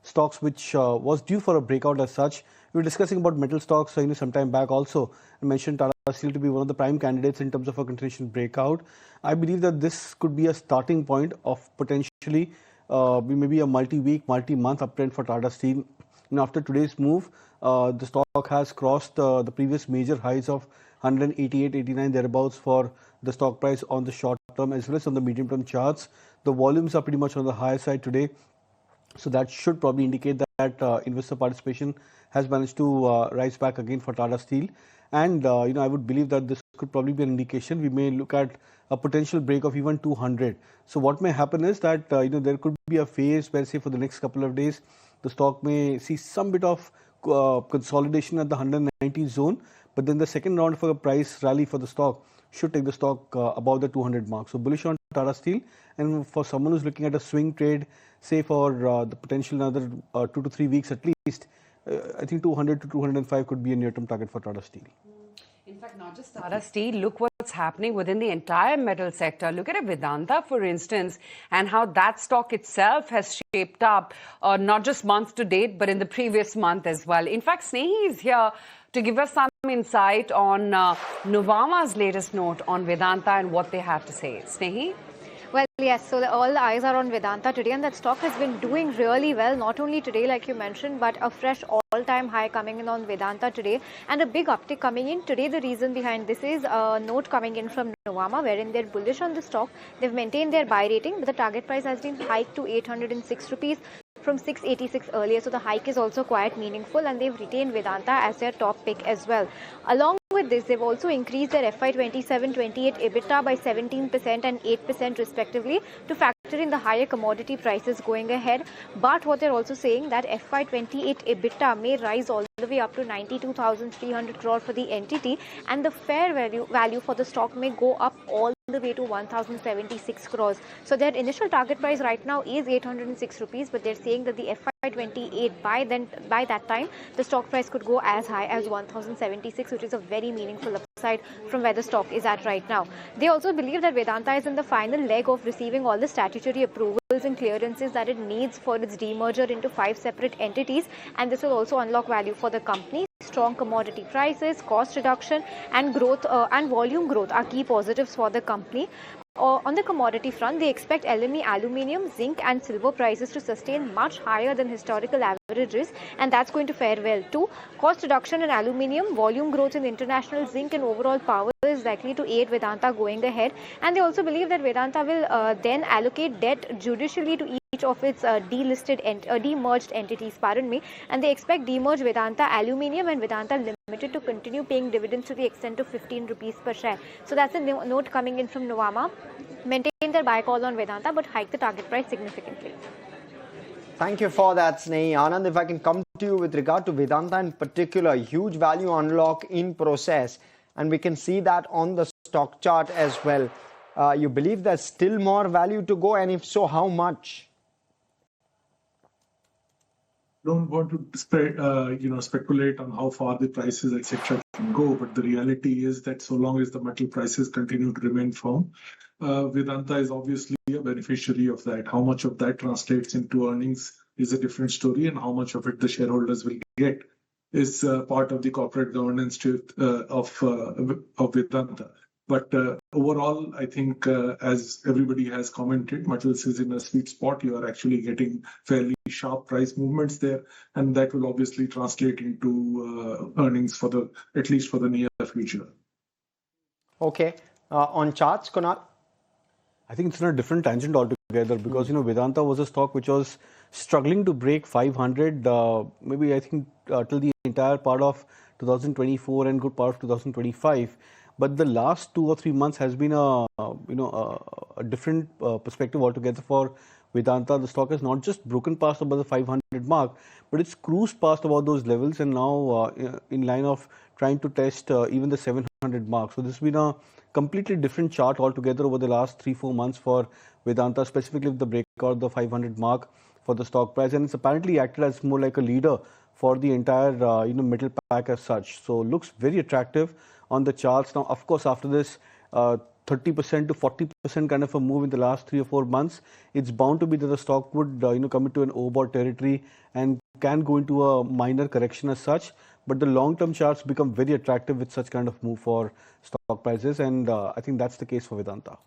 stocks which was due for a breakout as such. We were discussing about metal stocks some time back also. I mentioned Tata Steel to be one of the prime candidates in terms of a continuation breakout. I believe that this could be a starting point of potentially maybe a multi-week, multi-month uptrend for Tata Steel. And after today's move, the stock has crossed the previous major highs of 188, 89 thereabouts for the stock price on the short term as well as on the medium term charts. The volumes are pretty much on the higher side today. So that should probably indicate that investor participation has managed to rise back again for Tata Steel. And, I would believe that this could probably be an indication. We may look at a potential break of even 200. So what may happen is that, there could be a phase where, say, for the next couple of days, the stock may see some bit of consolidation at the 190 zone. But then the second round of a price rally for the stock should take the stock above the 200 mark. So bullish on Tata Steel. And for someone who's looking at a swing trade, say for the potential another 2 to 3 weeks at least, I think 200 to 205 could be a near-term target for Tata Steel. In fact, not just Tata Steel, look what what's happening within the entire metal sector. Look at a Vedanta, for instance, and how that stock itself has shaped up, not just month to date, but in the previous month as well. In fact, Snehi is here to give us some insight on Nuvama's latest note on Vedanta and what they have to say. Snehi? Well, yes, so all the eyes are on Vedanta today, and that stock has been doing really well, not only today, like you mentioned, but a fresh all-time high coming in on Vedanta today, and a big uptick coming in today. The reason behind this is a note coming in from Nuvama, wherein they're bullish on the stock. They've maintained their buy rating, but the target price has been hiked to 806 rupees from 686 earlier. So the hike is also quite meaningful, and they've retained Vedanta as their top pick as well. Along with this, they've also increased their FY27-28 EBITDA by 17% and 8% respectively to factor in the higher commodity prices going ahead. But what they're also saying that FY28 EBITDA may rise all the way up to 92,300 crore for the entity, and the fair value for the stock may go up all the way to 1,076 crores. So their initial target price right now is 806 rupees, but they're saying that the FY28 by that time the stock price could go as high as 1,076, which is a very meaningful upside from where the stock is at right now. They also believe that Vedanta is in the final leg of receiving all the statutory approvals and clearances that it needs for its demerger into 5 separate entities, and this will also unlock value for the company. Strong commodity prices, cost reduction and growth and volume growth are key positives for the company. On the commodity front, they expect LME, aluminium, zinc and silver prices to sustain much higher than historical averages, and that's going to fare well too. Cost reduction in aluminium, volume growth in international zinc and overall power is likely to aid Vedanta going ahead. And they also believe that Vedanta will then allocate debt judicially to each of its demerged entities, and they expect demerged Vedanta Aluminium and Vedanta Limited to continue paying dividends to the extent of 15 rupees per share. So that's a note coming in from Nuvama. Maintain their buy call on Vedanta, but hike the target price significantly. Thank you for that, Snehi. Anand, if I can come to you with regard to Vedanta in particular, huge value unlock in process, and we can see that on the stock chart as well. You believe there's still more value to go, and if so, how much? Don't want to speculate on how far the prices, etc., can go, but the reality is that so long as the metal prices continue to remain firm, Vedanta is obviously a beneficiary of that. How much of that translates into earnings is a different story, and how much of it the shareholders will get is part of the corporate governance of Vedanta. But overall, I think as everybody has commented, metals is in a sweet spot. You are actually getting fairly sharp price movements there, and that will obviously translate into earnings at least for the near future. Okay. On charts, Kunal? I think it's in a different tangent altogether because, Vedanta was a stock which was struggling to break 500, maybe I think till the entire part of 2024 and good part of 2025. But the last 2 or 3 months has been a different perspective altogether for Vedanta. The stock has not just broken past about the 500 mark, but it's cruised past about those levels and now in line of trying to test even the 700 mark. So this has been a completely different chart altogether over the last 3-4 months for Vedanta, specifically with the breakout of the 500 mark for the stock price, and it's apparently acted as more like a leader for the entire metal pack as such. So looks very attractive on the charts. Now, of course, after this 30% to 40% kind of a move in the last 3 or 4 months, it's bound to be that the stock would come into an overbought territory and can go into a minor correction as such. But the long-term charts become very attractive with such kind of move for stock prices, and I think that's the case for Vedanta.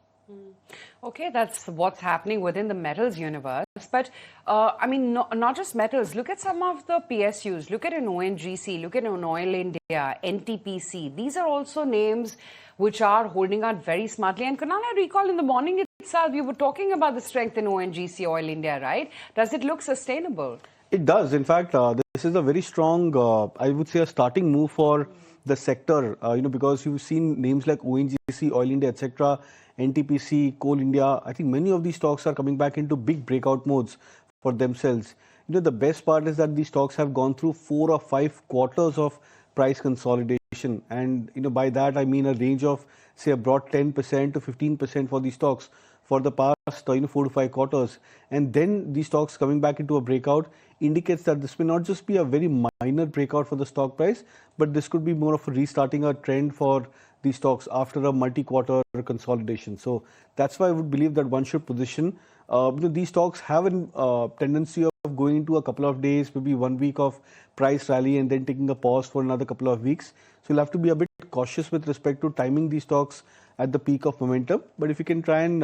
Okay, that's what's happening within the metals universe. But I mean, not just metals. Look at some of the PSUs. Look at an ONGC. Look at an Oil India, NTPC. These are also names which are holding out very smartly. And Kunal, I recall in the morning itself, you were talking about the strength in ONGC, Oil India, right? Does it look sustainable? It does. In fact, this is a very strong, I would say, a starting move for the sector, because you've seen names like ONGC, Oil India, etc., NTPC, Coal India. I think many of these stocks are coming back into big breakout modes for themselves. The best part is that these stocks have gone through 4 or 5 quarters of price consolidation. And, by that, I mean a range of, say, a broad 10% to 15% for these stocks. for the past 4 to 5 quarters, and then the stocks coming back into a breakout indicates that this may not just be a very minor breakout for the stock price, but this could be more of a restarting a trend for the stocks after a multi-quarter consolidation. So that's why I would believe that one should position. These stocks have a tendency of going into a couple of days, maybe 1 week of price rally and then taking a pause for another couple of weeks. So you'll have to be a bit cautious with respect to timing these stocks at the peak of momentum. But if you can try and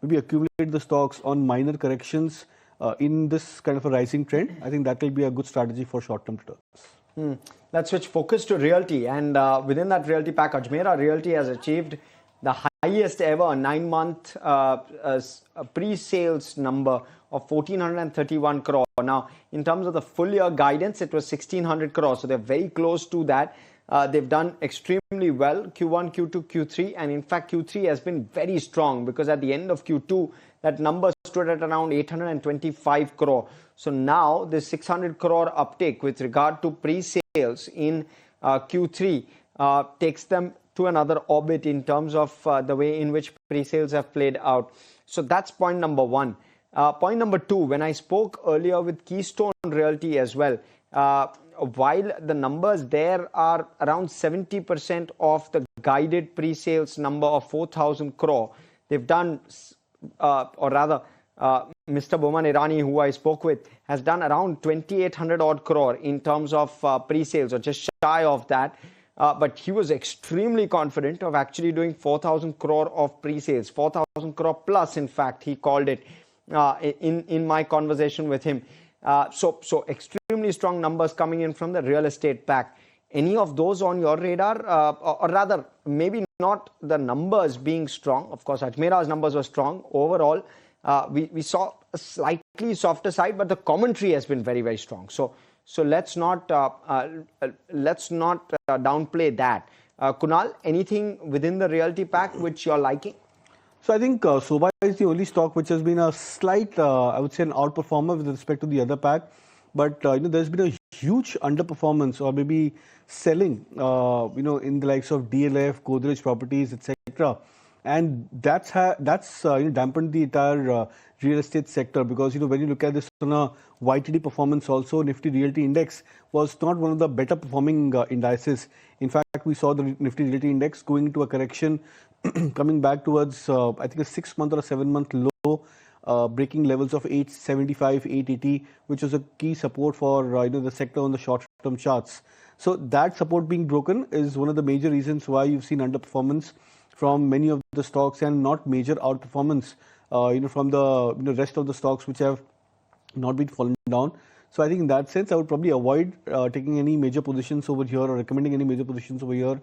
maybe accumulate the stocks on minor corrections in this kind of a rising trend, I think that will be a good strategy for short-term returns. Let's switch focus to realty, and within that realty pack, Ajmera Realty has achieved the highest ever 9-month pre-sales number of 1431 crore. Now, in terms of the full year guidance, it was 1600 crore, so they're very close to that. They've done extremely well, Q1, Q2, Q3, and in fact Q3 has been very strong because at the end of Q2, that number stood at around 825 crore. So now this 600 crore uptake with regard to pre-sales in Q3 takes them to another orbit in terms of the way in which pre-sales have played out. So that's point number one. Point number two, when I spoke earlier with Keystone Realty as well, while the numbers there are around 70% of the guided pre-sales number of 4,000 crore, they've done, or rather, Mr. Boman Irani, who I spoke with, has done around 2,800 odd crore in terms of pre-sales, or just shy of that. But he was extremely confident of actually doing 4,000 crore of pre-sales, 4,000 crore plus, in fact, he called it in my conversation with him. So extremely strong numbers coming in from the real estate pack. Any of those on your radar, or rather, maybe not the numbers being strong. Of course, Ajmera's numbers were strong overall. We saw a slightly softer side, but the commentary has been very, very strong. So let's not downplay that. Kunal, anything within the realty pack which you're liking? So I think Sobha is the only stock which has been a slight, I would say, an outperformer with respect to the other pack. But there's been a huge underperformance, or maybe selling, in the likes of DLF, Godrej Properties, etc. And that's dampened the entire real estate sector, because when you look at this on a YTD performance, also Nifty Realty Index was not one of the better performing indices. In fact, we saw the Nifty Realty Index going into a correction, coming back towards I think a 6-month or a 7-month low, breaking levels of 875, 880, which was a key support for the sector on the short-term charts. So that support being broken is one of the major reasons why you've seen underperformance from many of the stocks, and not major outperformance from the rest of the stocks which have not been fallen down. So I think in that sense, I would probably avoid taking any major positions over here, or recommending any major positions over here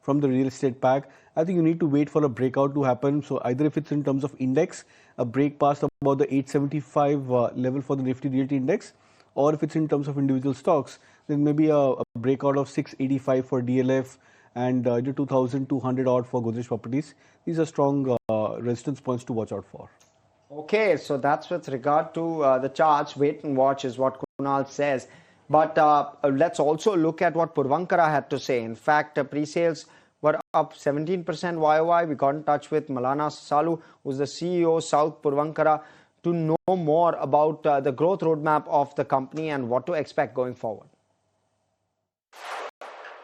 from the real estate pack. I think you need to wait for a breakout to happen. So either if it's in terms of index, a break past about the 875 level for the Nifty Realty Index, or if it's in terms of individual stocks, then maybe a breakout of 685 for DLF and 2,200 odd for Godrej Properties. These are strong resistance points to watch out for. Okay, so that's with regard to the charts. Wait and watch is what Kunal says. But let's also look at what Purvankara had to say. In fact, pre-sales were up 17% YOY. We got in touch with Malana Salu, who's the CEO, South Purvankara, to know more about the growth roadmap of the company and what to expect going forward.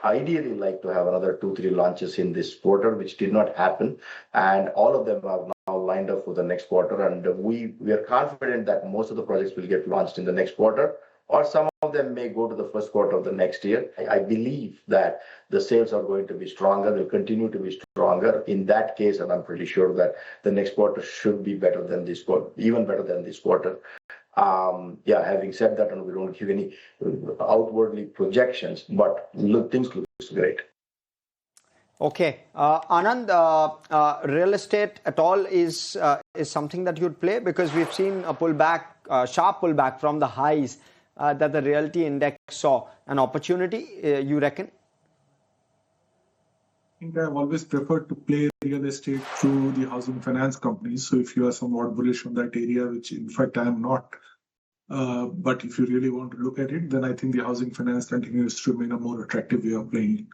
Ideally like to have another 2-3 launches in this quarter, which did not happen, and all of them are now lined up for the next quarter, and we are confident that most of the projects will get launched in the next quarter, or some of them may go to the first quarter of the next year. I believe that the sales are going to be stronger, they'll continue to be stronger in that case, and I'm pretty sure that the next quarter should be better than this quarter, even better than this quarter. Having said that, and we don't give any outwardly projections, but things look great. Okay, Anand, real estate at all is something that you'd play, because we've seen a pullback, sharp pullback from the highs that the realty index saw. An opportunity, you reckon? I think I've always preferred to play real estate through the housing finance companies. So if you are somewhat bullish on that area, which in fact I am not, but if you really want to look at it, then I think the housing finance continues to remain a more attractive way of playing it.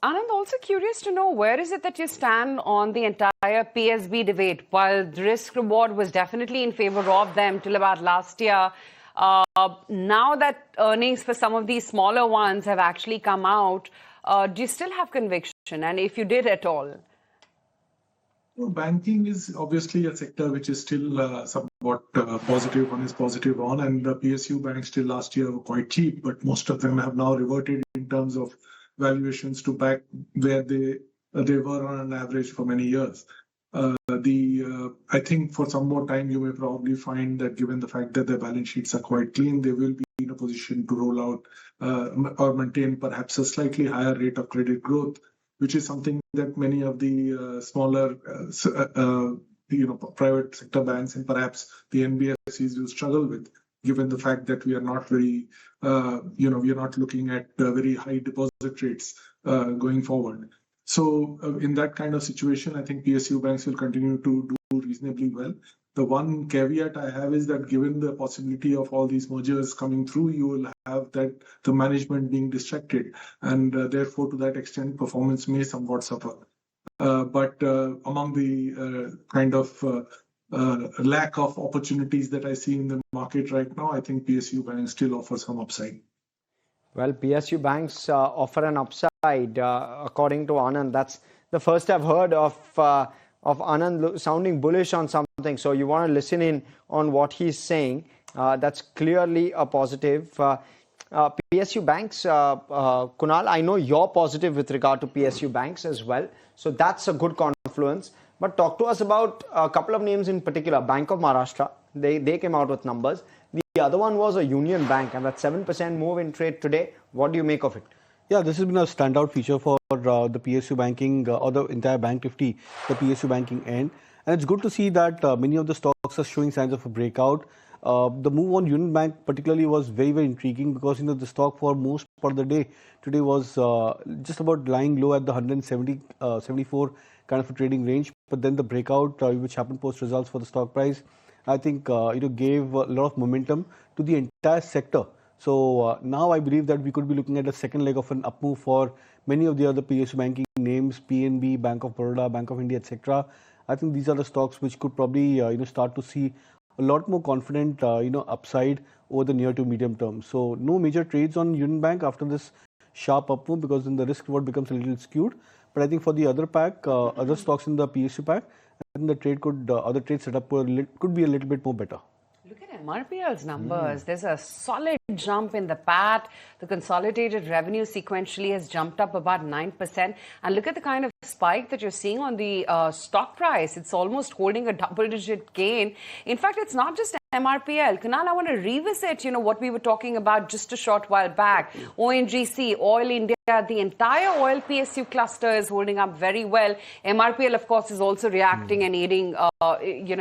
Anand, also curious to know, where is it that you stand on the entire PSB debate? While the risk reward was definitely in favor of them till about last year, now that earnings for some of these smaller ones have actually come out, do you still have conviction? And if you did at all? Well, banking is obviously a sector which is still somewhat positive. One is positive on, and the PSU banks still last year were quite cheap, but most of them have now reverted in terms of valuations to back where they were on an average for many years. I think for some more time you may probably find that, given the fact that their balance sheets are quite clean, they will be in a position to roll out or maintain perhaps a slightly higher rate of credit growth, which is something that many of the smaller, private sector banks and perhaps the NBFCs will struggle with, given the fact that we are not very, we are not looking at very high deposit rates going forward. So in that kind of situation, I think PSU banks will continue to do reasonably well. The one caveat I have is that, given the possibility of all these mergers coming through, you will have that the management being distracted, and therefore to that extent performance may somewhat suffer. But among the kind of lack of opportunities that I see in the market right now, I think PSU banks still offer some upside. Well, PSU banks offer an upside, according to Anand. That's the first I've heard of Anand sounding bullish on something. So you want to listen in on what he's saying. That's clearly a positive. PSU banks, Kunal, I know you're positive with regard to PSU banks as well. So that's a good confluence. But talk to us about a couple of names in particular. Bank of Maharashtra, they came out with numbers. The other one was a Union Bank, and that 7% move in trade today. What do you make of it? Yeah, this has been a standout feature for the PSU banking or the entire Bank Nifty, the PSU banking end. And it's good to see that many of the stocks are showing signs of a breakout. The move on Union Bank particularly was very, very intriguing, because the stock for most part of the day today was just about lying low at the 170, 74 kind of a trading range. But then the breakout which happened post results for the stock price, I think gave a lot of momentum to the entire sector. So now I believe that we could be looking at a second leg of an up move for many of the other PSU banking names, PNB, Bank of Baroda, Bank of India, etc. I think these are the stocks which could probably start to see a lot more confident upside over the near to medium term. So no major trades on Union Bank after this sharp up move, because then the risk reward becomes a little skewed. But I think for the other pack, other stocks in the PSU pack, I think the trade other trade setup could be a little bit more better. Look at MRPL's numbers. There's a solid jump in the PAT. The consolidated revenue sequentially has jumped up about 9%. And look at the kind of spike that you're seeing on the stock price. It's almost holding a double-digit gain. In fact, it's not just MRPL. Kunal, I want to revisit, what we were talking about just a short while back. ONGC, Oil India, the entire oil PSU cluster is holding up very well. MRPL, of course, is also reacting and aiding,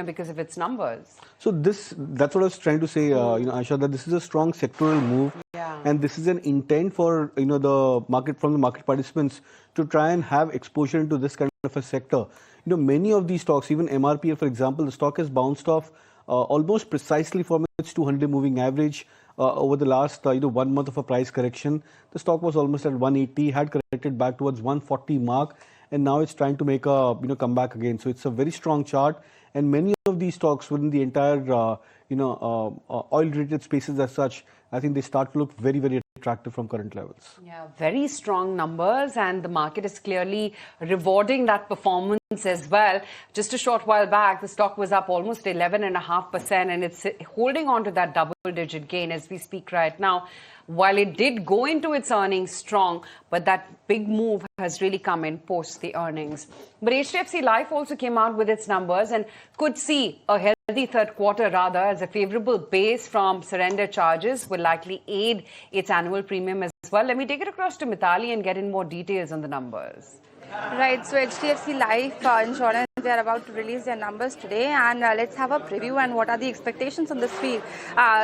because of its numbers. So that's what I was trying to say, Aisha, that this is a strong sectoral move. Yeah. And this is an intent for, the market, from the market participants, to try and have exposure into this kind of a sector. Many of these stocks, even MRPL, for example, the stock has bounced off almost precisely from its 200 moving average over the last 1 month of a price correction. The stock was almost at 180, had corrected back towards 140 mark, and now it's trying to make a comeback again. So it's a very strong chart, and many of these stocks within the entire oil-related spaces as such, I think they start to look very, very attractive from current levels. Yeah, very strong numbers, and the market is clearly rewarding that performance as well. Just a short while back, the stock was up almost 11.5%, and it's holding on to that double-digit gain as we speak right now. While it did go into its earnings strong, but that big move has really come in post the earnings. But HDFC Life also came out with its numbers and could see a healthy third quarter, rather, as a favorable base from surrender charges will likely aid its annual premium as well. Let me take it across to Mithali and get in more details on the numbers. Right, so HDFC Life Insurance, they are about to release their numbers today, and let's have a preview and what are the expectations on this field.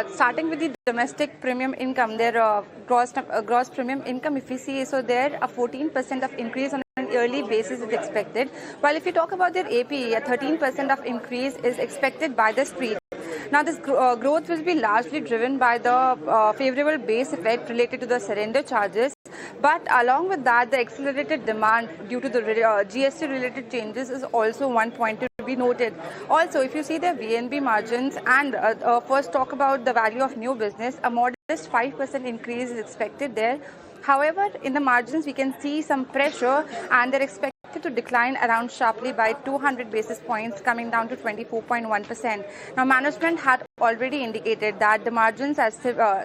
Starting with the domestic premium income, their gross premium income, if we see, so there a 14% of increase on an yearly basis is expected. While if you talk about their APE, a 13% of increase is expected by the street. Now, this growth will be largely driven by the favorable base effect related to the surrender charges. But along with that, the accelerated demand due to the GST related changes is also one point to be noted. Also, if you see the VNB margins and first talk about the value of new business, a modest 5% increase is expected there. However, in the margins, we can see some pressure, and they're expected to decline around sharply by 200 basis points, coming down to 24.1%. Now, management had already indicated that the margins are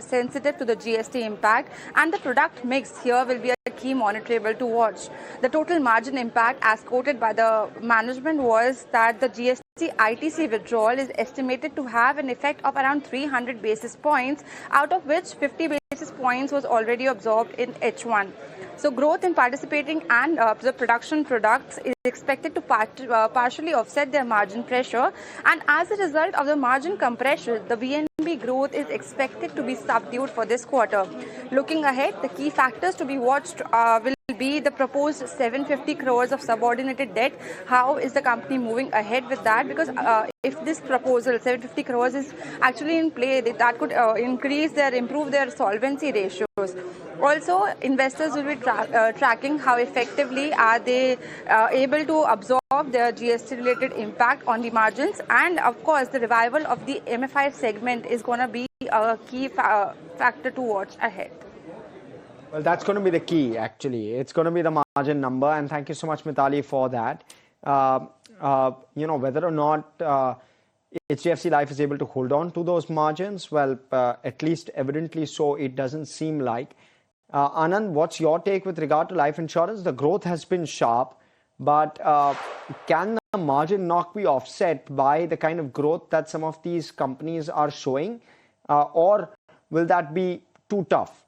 sensitive to the GST impact, and the product mix here will be a key monitorable to watch. The total margin impact, as quoted by the management, was that the GST ITC withdrawal is estimated to have an effect of around 300 basis points, out of which 50 basis points was already absorbed in H1. So growth in participating and the production products is expected to partially offset their margin pressure, and as a result of the margin compression, the VNB growth is expected to be subdued for this quarter. Looking ahead, the key factors to be watched will be the proposed 750 crores of subordinated debt. How is the company moving ahead with that? Because if this proposal 750 crores is actually in play, that could improve their solvency ratios. Also, investors will be tracking how effectively are they able to absorb the GST related impact on the margins, and of course the revival of the MFI segment is going to be a key factor to watch ahead. Well, that's going to be the key, actually. It's going to be the margin number, and thank you so much, Mithali, for that. Whether or not HDFC Life is able to hold on to those margins, well, at least evidently so, it doesn't seem like. Anand, what's your take with regard to life insurance? The growth has been sharp, but can the margin knock be offset by the kind of growth that some of these companies are showing, or will that be too tough?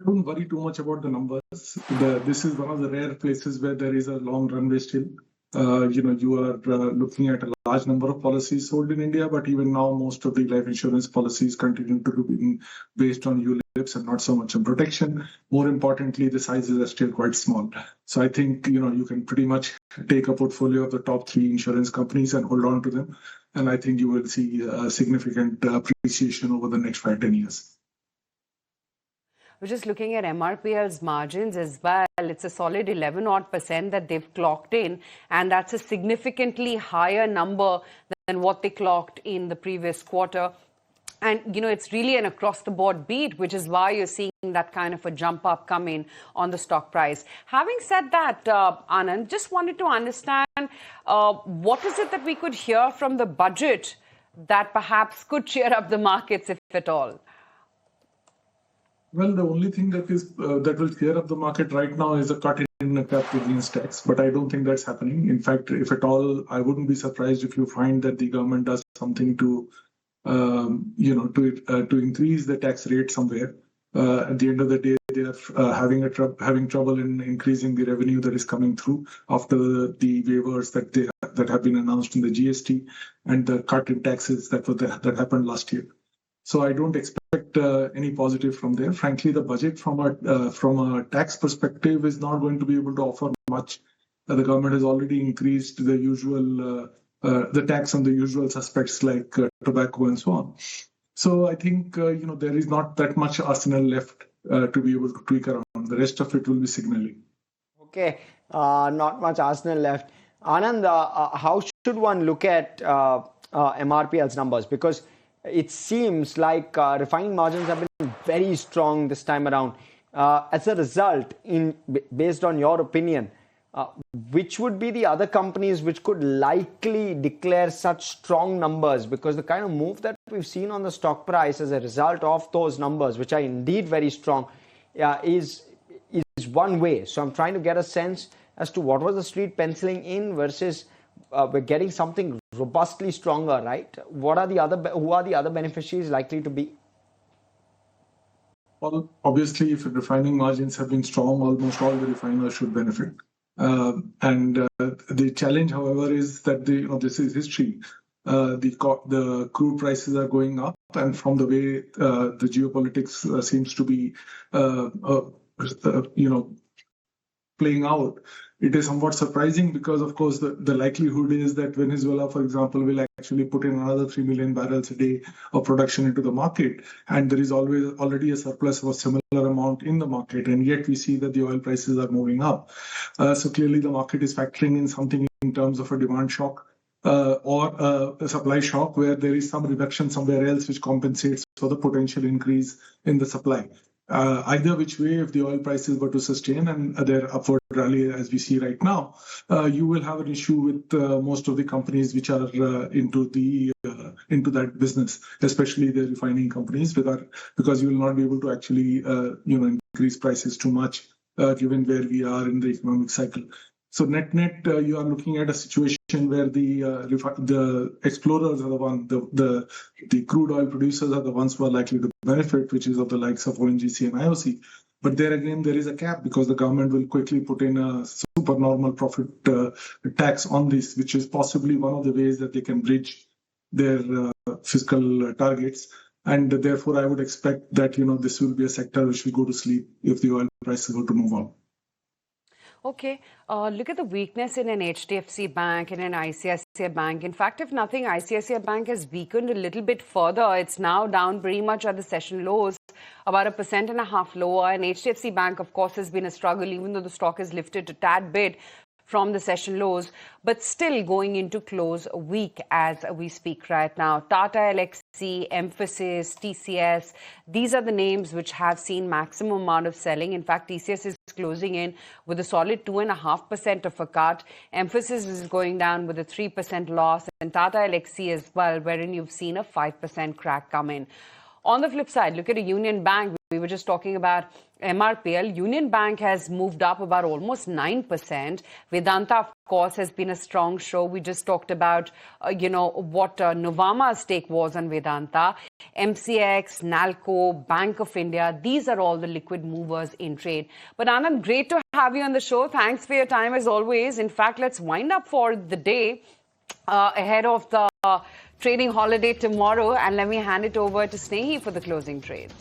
Don't worry too much about the numbers. This is one of the rare places where there is a long runway still. You are looking at a large number of policies sold in India, but even now, most of the life insurance policies continue to be based on ULIPs and not so much on protection. More importantly, the sizes are still quite small. So I think, you can pretty much take a portfolio of the top 3 insurance companies and hold on to them. And I think you will see a significant appreciation over the next 5-10 years. We're just looking at MRPL's margins as well. It's a solid 11% that they've clocked in, and that's a significantly higher number than what they clocked in the previous quarter. And, it's really an across-the-board beat, which is why you're seeing that kind of a jump up come in on the stock price. Having said that, Anand, just wanted to understand what is it that we could hear from the budget that perhaps could cheer up the markets, if at all? Well, the only thing that will cheer up the market right now is a cut in capital gains tax, but I don't think that's happening. In fact, if at all, I wouldn't be surprised if you find that the government does something to increase the tax rate somewhere. At the end of the day, they are having trouble in increasing the revenue that is coming through after the waivers that have been announced in the GST and the cut in taxes that happened last year. So I don't expect any positive from there. Frankly, the budget from a tax perspective is not going to be able to offer much. The government has already increased the tax on the usual suspects like tobacco and so on. So I think there is not that much arsenal left to be able to tweak around. The rest of it will be signaling. Okay, not much arsenal left. Anand, how should one look at MRPL's numbers? Because it seems like refining margins have been very strong this time around. As a result, based on your opinion, which would be the other companies which could likely declare such strong numbers? Because the kind of move that we've seen on the stock price as a result of those numbers, which are indeed very strong, is one way. So I'm trying to get a sense as to what was the street penciling in versus we're getting something robustly stronger, right? Who are the other beneficiaries likely to be? Well, obviously, if refining margins have been strong, almost all the refiners should benefit. The challenge, however, is that this is history. The crude prices are going up, and from the way the geopolitics seems to be, playing out, it is somewhat surprising because, of course, the likelihood is that Venezuela, for example, will actually put in another 3 million barrels a day of production into the market. And there is already a surplus of a similar amount in the market. And yet we see that the oil prices are moving up. So clearly the market is factoring in something in terms of a demand shock or a supply shock where there is some reduction somewhere else which compensates for the potential increase in the supply. Either which way, if the oil prices were to sustain and their upward rally as we see right now, you will have an issue with most of the companies which are into that business, especially the refining companies, because you will not be able to actually increase prices too much given where we are in the economic cycle. So net, you are looking at a situation where the explorers are the one, the crude oil producers are the ones who are likely to benefit, which is of the likes of ONGC and IOC. But there again, there is a cap because the government will quickly put in a supernormal profit tax on this, which is possibly one of the ways that they can bridge their fiscal targets. And therefore, I would expect that this will be a sector which will go to sleep if the oil prices were to move on. Okay, look at the weakness in an HDFC Bank and an ICICI Bank. In fact, if nothing, ICICI Bank has weakened a little bit further. It's now down pretty much at the session lows, about 1.5% lower. And HDFC Bank, of course, has been a struggle, even though the stock has lifted a tad bit from the session lows, but still going into close weak as we speak right now. Tata Elxsi, Mphasis, TCS, these are the names which have seen maximum amount of selling. In fact, TCS is closing in with a solid 2.5% of a cut. Mphasis is going down with a 3% loss, and Tata Elxsi as well, wherein you've seen a 5% crack come in. On the flip side, look at a Union Bank. We were just talking about MRPL. Union Bank has moved up about almost 9%. Vedanta, of course, has been a strong show. We just talked about, what Novama's stake was on Vedanta. MCX, Nalco, Bank of India, these are all the liquid movers in trade. But Anand, great to have you on the show. Thanks for your time as always. In fact, let's wind up for the day ahead of the trading holiday tomorrow. And let me hand it over to Snehi for the closing trades.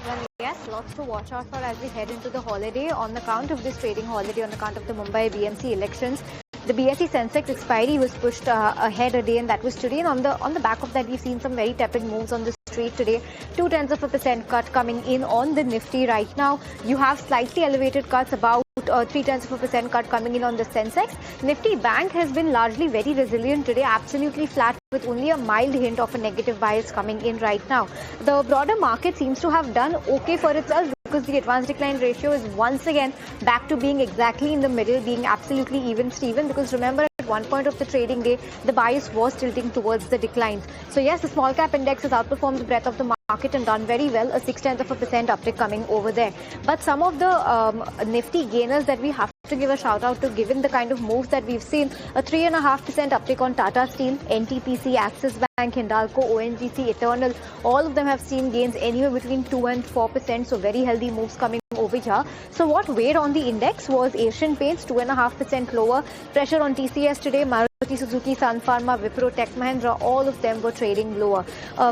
Well, yes, lots to watch out for as we head into the holiday on account of this trading holiday, on account of the Mumbai BMC elections. The BSE Sensex expiry was pushed ahead a day, and that was today. And on the back of that, we've seen some very tepid moves on the street today. 0.2% cut coming in on the Nifty right now. You have slightly elevated cuts, about 0.3% cut coming in on the Sensex. Nifty Bank has been largely very resilient today, absolutely flat with only a mild hint of a negative bias coming in right now. The broader market seems to have done okay for itself, because the advanced decline ratio is once again back to being exactly in the middle, being absolutely even Steven, because remember at one point of the trading day, the bias was tilting towards the declines. So yes, the small cap index has outperformed the breadth of the market and done very well, a 0.6% uptick coming over there. But some of the Nifty gainers that we have to give a shout out to, given the kind of moves that we've seen, a 3.5% uptick on Tata Steel, NTPC, Axis Bank, Hindalco, ONGC, Eternal, all of them have seen gains anywhere between 2 and 4%, so very healthy moves coming over here. So what weighed on the index was Asian Paints, 2.5% lower, pressure on TCS today, Maruti Suzuki, Sun Pharma, Wipro, Tech Mahindra, all of them were trading lower.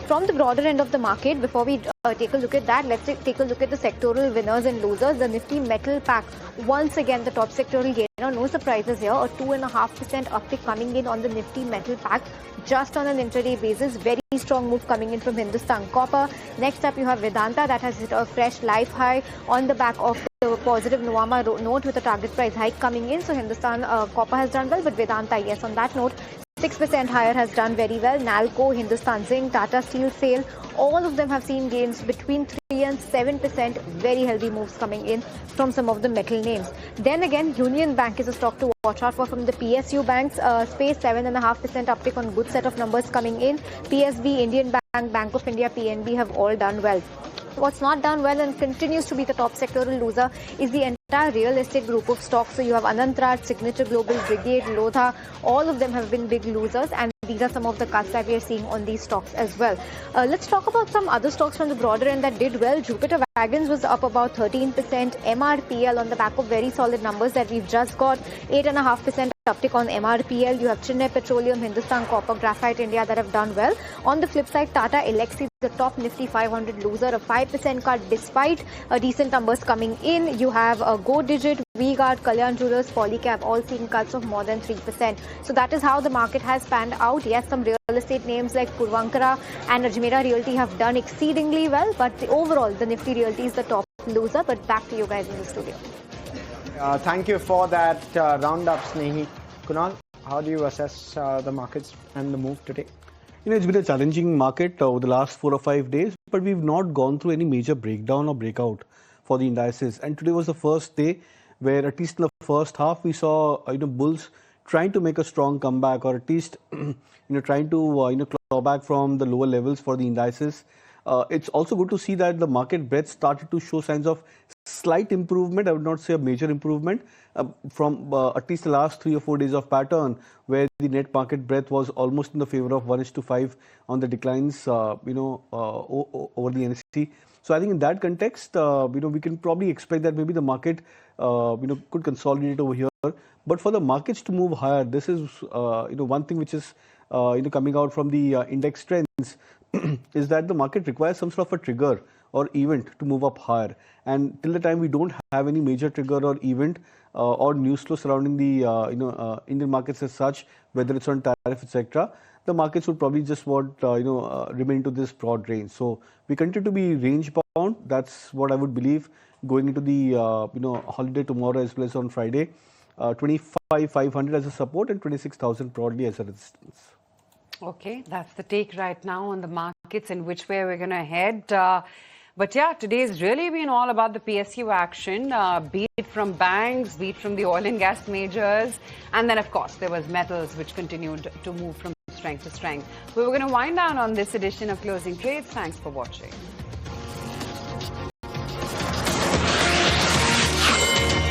From the broader end of the market, before we take a look at that, let's take a look at the sectoral winners and losers. The Nifty Metal Pack, once again the top sectoral gainer, no surprises here, a 2.5% uptick coming in on the Nifty Metal Pack just on an intraday basis. Very strong move coming in from Hindustan Copper. Next up you have Vedanta, that has hit a fresh life high on the back of the positive Novama note with a target price hike coming in. So Hindustan Copper has done well, but Vedanta, yes, on that note, 6% higher has done very well. Nalco, Hindustan Zinc, Tata Steel, SAIL, all of them have seen gains between 3 and 7%. Very healthy moves coming in from some of the metal names. Then again, Union Bank is a stock to watch out for from the PSU banks space. 7.5% uptick on good set of numbers coming in. PSB, Indian Bank, Bank of India, PNB have all done well. What's not done well and continues to be the top sectoral loser is the entire real estate group of stocks. So you have Anantraj, Signature Global, Brigade, Lodha, all of them have been big losers, and these are some of the cuts that we are seeing on these stocks as well. Let's talk about some other stocks from the broader end that did well. Jupiter Wagons was up about 13%. MRPL on the back of very solid numbers that we've just got, 8.5% uptick on MRPL. You have Chennai Petroleum, Hindustan Copper, Graphite India that have done well. On the flip side, Tata Elxsi, the top Nifty 500 loser, a 5% cut despite decent numbers coming in. You have Go Digit, V-Guard, Kalyan Jewellers, Polycab all seeing cuts of more than 3%. So that is how the market has panned out. Yes, some real estate names like Puravankara and Ajmera Realty have done exceedingly well, but overall the Nifty Realty is the top loser. But back to you guys in the studio. Thank you for that roundup, Snehi. Kunal, how do you assess the markets and the move today? It's been a challenging market over the last 4 or 5 days, but we've not gone through any major breakdown or breakout for the indices. And today was the first day where, at least in the first half, we saw bulls trying to make a strong comeback, or at least trying to claw back from the lower levels for the indices. It's also good to see that the market breadth started to show signs of slight improvement. I would not say a major improvement from at least the last 3 or 4 days of pattern, where the net market breadth was almost in the favor of 1:5 on the declines, over the NSE. So I think in that context, we can probably expect that maybe the market, could consolidate over here. But for the markets to move higher, this is, one thing which is, coming out from the index trends is that the market requires some sort of a trigger or event to move up higher. And till the time we don't have any major trigger or event or news flow surrounding the Indian markets as such, whether it's on tariff, etc., the markets would probably just want remain to this broad range. So we continue to be range bound. That's what I would believe going into the holiday tomorrow as well as on Friday. 25,500 as a support and 26,000 broadly as a resistance. Okay, that's the take right now on the markets and which way we're going to head. But yeah, today's really been all about the PSU action, be it from banks, be it from the oil and gas majors. And then, of course, there was metals which continued to move from strength to strength. We were going to wind down on this edition of Closing Trades. Thanks for watching.